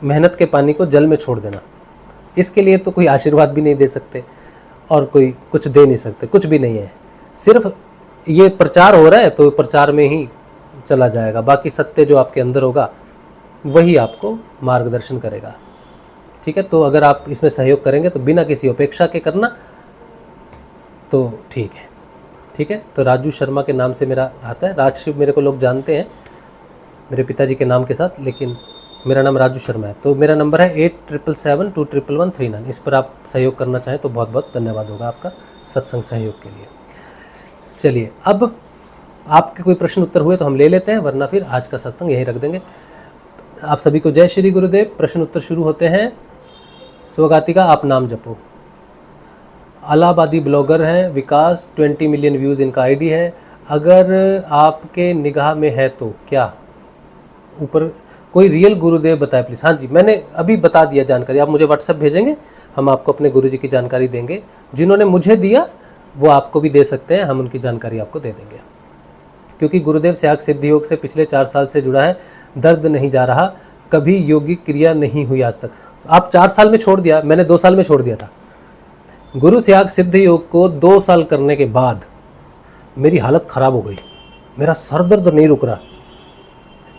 मेहनत के पानी को जल में छोड़ देना। इसके लिए तो कोई आशीर्वाद भी नहीं दे सकते और कोई कुछ दे नहीं सकते, कुछ भी नहीं है, सिर्फ ये प्रचार हो रहा है तो प्रचार में ही चला जाएगा, बाकी सत्य जो आपके अंदर होगा वही आपको मार्गदर्शन करेगा, ठीक है। तो अगर आप इसमें सहयोग करेंगे तो बिना किसी अपेक्षा के करना, तो ठीक है, ठीक है। तो राजू शर्मा के नाम से मेरा आता है, राजशिव मेरे को लोग जानते हैं मेरे पिताजी के नाम के साथ, लेकिन मेरा नाम राजू शर्मा है। तो मेरा नंबर है 8777211139, इस पर आप सहयोग करना चाहें तो बहुत बहुत धन्यवाद होगा आपका सत्संग सहयोग के लिए। चलिए, अब आपके कोई प्रश्न उत्तर हुए तो हम ले लेते हैं, वरना फिर आज का सत्संग यहीं रख देंगे। आप सभी को जय श्री गुरुदेव। प्रश्न उत्तर शुरू होते हैं। स्वगातिका, आप नाम जपो। अलाहाबादी ब्लॉगर हैं विकास, 20 मिलियन व्यूज़ इनका आईडी है। अगर आपके निगाह में है तो क्या ऊपर कोई रियल गुरुदेव बताए प्लीज़। हाँ जी, मैंने अभी बता दिया जानकारी, आप मुझे व्हाट्सएप भेजेंगे, हम आपको अपने गुरुजी की जानकारी देंगे। जिन्होंने मुझे दिया वो आपको भी दे सकते हैं, हम उनकी जानकारी आपको दे देंगे। क्योंकि गुरुदेव स्याग सिद्धि योग से पिछले 4 साल से जुड़ा है, दर्द नहीं जा रहा, कभी योगिक क्रिया नहीं हुई आज तक। आप 4 साल में छोड़ दिया, मैंने 2 साल में छोड़ दिया था। गुरु स्याग सिद्धि योग को 2 साल करने के बाद मेरी हालत ख़राब हो गई, मेरा सर दर्द नहीं रुक रहा,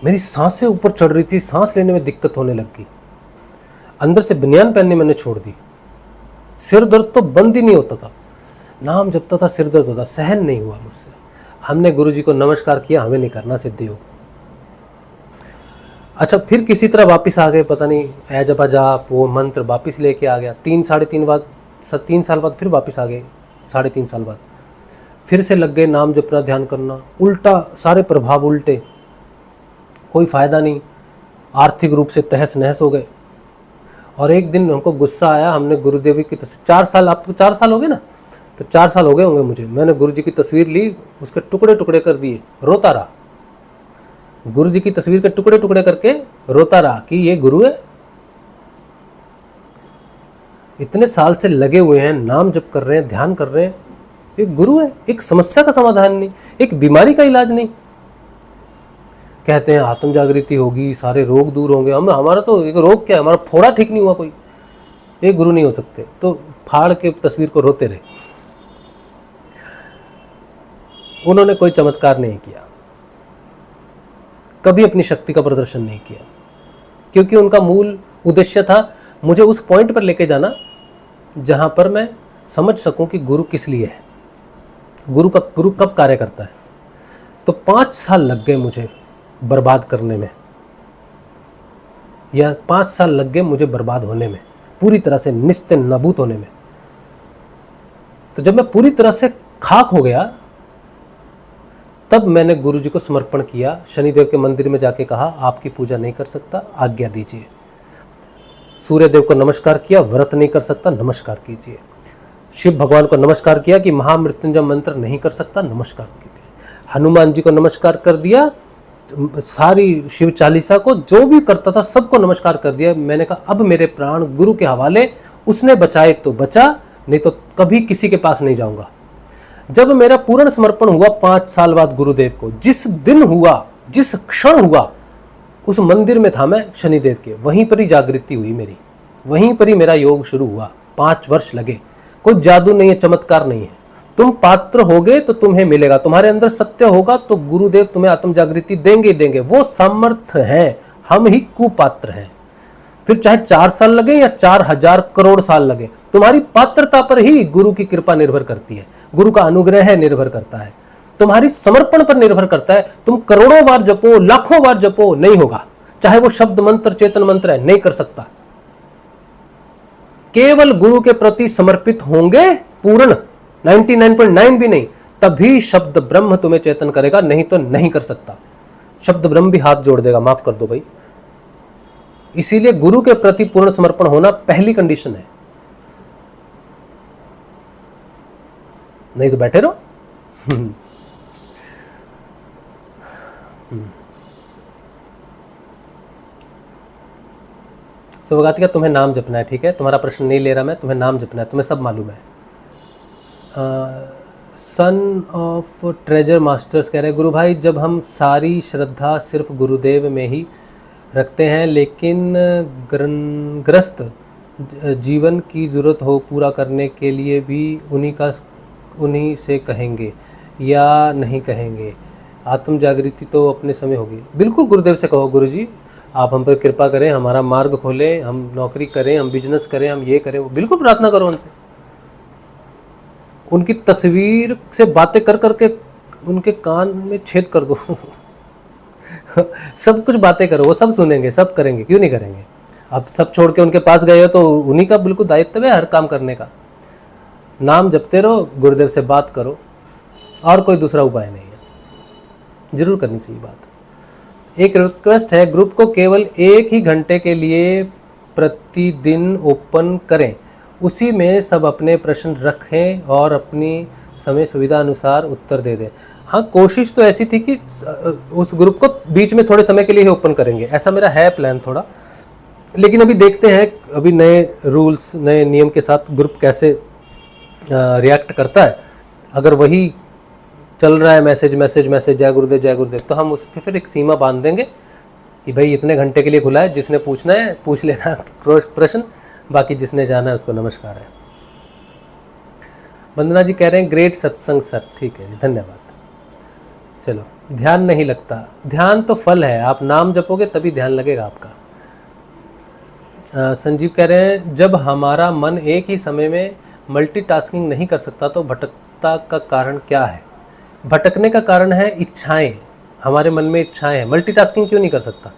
मेरी सांसें ऊपर चढ़ रही थी, सांस लेने में दिक्कत होने लग गई, अंदर से बनियान पहनने मैंने छोड़ दी, सिर दर्द तो बंद ही नहीं होता था, नाम जपता था सिर दर्द होता, सहन नहीं हुआ मुझसे। हमने गुरुजी को नमस्कार किया, हमें नहीं करना सिद्धि योग। अच्छा, फिर किसी तरह वापस आ गए, पता नहीं ऐ जपा जाप वो मंत्र वापस लेके आ गया। 3 साल बाद फिर वापस आ गए, 3.5 साल बाद फिर से लग गए नाम जपना, ध्यान करना, उल्टा सारे प्रभाव उल्टे, कोई फ़ायदा नहीं, आर्थिक रूप से तहस नहस हो गए। और एक दिन हमको गुस्सा आया, हमने गुरुदेव की 4 साल, आप तो 4 साल हो गए ना, तो 4 साल हो गए होंगे मुझे, मैंने गुरुजी की तस्वीर ली, उसके टुकड़े टुकड़े कर दिए, रोता रहा, गुरुजी की तस्वीर के टुकड़े टुकड़े करके रोता रहा कि ये गुरु है, इतने साल से लगे हुए हैं, नाम जप कर रहे हैं, ध्यान कर रहे हैं, एक गुरु है, एक समस्या का समाधान नहीं, एक बीमारी का इलाज नहीं। कहते हैं आत्म जागृति होगी, सारे रोग दूर होंगे, हमारा तो एक रोग क्या है, हमारा फोड़ा ठीक नहीं हुआ कोई, एक गुरु नहीं हो सकते। तो फाड़ के तस्वीर को रोते रहे। उन्होंने कोई चमत्कार नहीं किया, कभी अपनी शक्ति का प्रदर्शन नहीं किया, क्योंकि उनका मूल उद्देश्य था मुझे उस पॉइंट पर लेके जाना जहां पर मैं समझ सकूं कि गुरु किस लिए है, गुरु कब कार्य करता है। तो 5 साल लग गए मुझे बर्बाद करने में, या 5 साल लग गए मुझे बर्बाद होने में, पूरी तरह से निस्ते नाबूद होने में। तो जब मैं पूरी तरह से खाक हो गया, तब मैंने गुरु जी को समर्पण किया। शनिदेव के मंदिर में जाके कहा आपकी पूजा नहीं कर सकता, आज्ञा दीजिए। सूर्यदेव को नमस्कार किया, व्रत नहीं कर सकता, नमस्कार कीजिए। शिव भगवान को नमस्कार किया कि महामृत्युंजय मंत्र नहीं कर सकता, नमस्कार कीजिए। हनुमान जी को नमस्कार कर दिया, सारी शिव चालीसा को जो भी करता था सबको नमस्कार कर दिया। मैंने कहा अब मेरे प्राण गुरु के हवाले, उसने बचाए तो बचा, नहीं तो कभी किसी के पास नहीं जाऊंगा। जब मेरा पूर्ण समर्पण हुआ 5 साल बाद गुरुदेव को, जिस दिन हुआ, जिस क्षण हुआ, उस मंदिर में था मैं शनिदेव के, वहीं पर ही जागृति हुई मेरी, वहीं पर ही मेरा योग शुरू हुआ। 5 वर्ष लगे, कोई जादू नहीं है, चमत्कार नहीं है। तुम पात्र होगे तो तुम्हें मिलेगा, तुम्हारे अंदर सत्य होगा तो गुरुदेव तुम्हें आत्म जागृति देंगे देंगे, वो सामर्थ्य है, हम ही कुपात्र हैं। फिर चाहे 4 साल लगे या 4000 करोड़ साल लगे, तुम्हारी पात्रता पर ही गुरु की कृपा निर्भर करती है, गुरु का अनुग्रह निर्भर करता है, तुम्हारी समर्पण पर निर्भर करता है। तुम करोड़ों बार जपो, लाखों बार जपो, नहीं होगा। चाहे वो शब्द मंत्र, चेतन मंत्र है, नहीं कर सकता। केवल गुरु के प्रति समर्पित होंगे, पूर्ण 99.9 भी नहीं, तभी शब्द ब्रह्म तुम्हें चेतन करेगा, नहीं तो नहीं कर सकता। शब्द ब्रह्म भी हाथ जोड़ देगा, माफ कर दो भाई। इसीलिए गुरु के प्रति पूर्ण समर्पण होना पहली कंडीशन है, नहीं तो बैठे रहो। सुभगातिका तुम्हें नाम जपना है, ठीक है, तुम्हारा प्रश्न नहीं ले रहा मैं, तुम्हें नाम जपना है, तुम्हें सब मालूम है। सन ऑफ ट्रेजर मास्टर्स कह रहे हैं गुरु भाई, जब हम सारी श्रद्धा सिर्फ गुरुदेव में ही रखते हैं, लेकिन ग्रस्त जीवन की ज़रूरत हो पूरा करने के लिए भी उन्हीं से कहेंगे या नहीं कहेंगे? आत्म जागृति तो अपने समय होगी। बिल्कुल गुरुदेव से कहो, गुरु जी आप हम पर कृपा करें, हमारा मार्ग खोलें, हम नौकरी करें, हम बिजनेस करें, हम ये करें, बिल्कुल प्रार्थना करो उनसे। उनकी तस्वीर से बातें कर करके उनके कान में छेद कर दो। सब कुछ बातें करो, वो सब सुनेंगे, सब करेंगे, क्यों नहीं करेंगे। अब सब छोड़ के उनके पास गए हो तो उन्हीं का बिल्कुल दायित्व है हर काम करने का। नाम जपते रहो, गुरुदेव से बात करो, और कोई दूसरा उपाय नहीं है, जरूर करनी चाहिए बात। एक रिक्वेस्ट है, ग्रुप को केवल 1 ही घंटे के लिए प्रतिदिन ओपन करें, उसी में सब अपने प्रश्न रखें और अपनी समय सुविधा अनुसार उत्तर दे दें। हाँ, कोशिश तो ऐसी थी कि उस ग्रुप को बीच में थोड़े समय के लिए ही ओपन करेंगे, ऐसा मेरा है प्लान थोड़ा, लेकिन अभी देखते हैं, अभी नए रूल्स, नए नियम के साथ ग्रुप कैसे रिएक्ट करता है। अगर वही चल रहा है मैसेज मैसेज मैसेज जय गुरुदेव, तो हम उस पर फिर एक सीमा बांध देंगे कि भाई इतने घंटे के लिए खुला है, जिसने पूछना है पूछ लेना प्रश्न, बाकी जिसने जाना है उसको नमस्कार है। वंदना जी कह रहे हैं ग्रेट सत्संग सर, ठीक है जी, धन्यवाद। चलो, ध्यान नहीं लगता, ध्यान तो फल है, आप नाम जपोगे तभी ध्यान लगेगा आपका। संजीव कह रहे हैं जब हमारा मन एक ही समय में मल्टीटास्किंग नहीं कर सकता तो भटकता का कारण क्या है? भटकने का कारण है इच्छाएं, हमारे मन में इच्छाएं हैं। मल्टीटास्किंग क्यों नहीं कर सकता?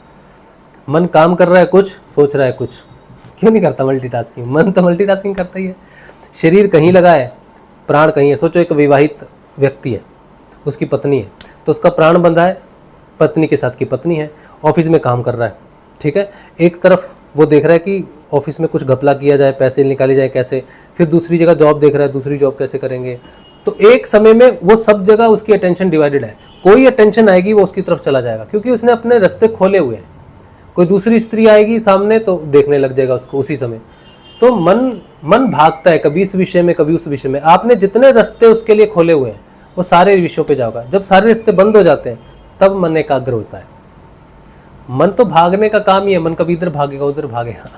मन काम कर रहा है कुछ, सोच रहा है कुछ, क्यों नहीं करता मल्टीटास्किंग? मन तो मल्टीटास्किंग करता ही है। शरीर कहीं लगा है, प्राण कहीं है। सोचो एक विवाहित व्यक्ति है, उसकी पत्नी है, तो उसका प्राण बंधा है पत्नी के साथ की पत्नी है, ऑफिस में काम कर रहा है, ठीक है। एक तरफ वो देख रहा है कि ऑफिस में कुछ घपला किया जाए, पैसे निकाले जाए कैसे, फिर दूसरी जगह जॉब देख रहा है, दूसरी जॉब कैसे करेंगे। तो एक समय में वो सब जगह उसकी अटेंशन डिवाइडेड है, कोई अटेंशन आएगी वो उसकी तरफ चला जाएगा, क्योंकि उसने अपने रास्ते खोले हुए हैं। कोई दूसरी स्त्री आएगी सामने तो देखने लग जाएगा उसको उसी समय। तो मन भागता है, कभी इस विषय में कभी उस विषय में। आपने जितने रास्ते उसके लिए खोले हुए हैं वो सारे विषयों पे जाओगा। जब सारे रास्ते बंद हो जाते हैं तब मन एकाग्र होता है। मन तो भागने का काम ही है, मन कभी इधर भागेगा उधर भागेगा,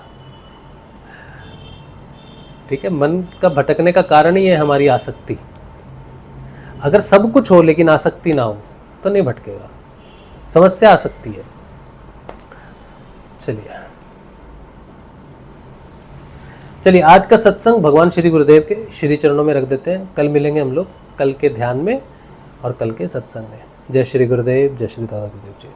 ठीक है। मन का भटकने का कारण ही है हमारी आसक्ति। अगर सब कुछ हो लेकिन आसक्ति ना हो तो नहीं भटकेगा, समस्या आ सकती है। चलिए आज का सत्संग भगवान श्री गुरुदेव के श्री चरणों में रख देते हैं। कल मिलेंगे हम लोग कल के ध्यान में और कल के सत्संग में। जय श्री गुरुदेव, जय श्री दादा गुरुदेव जी।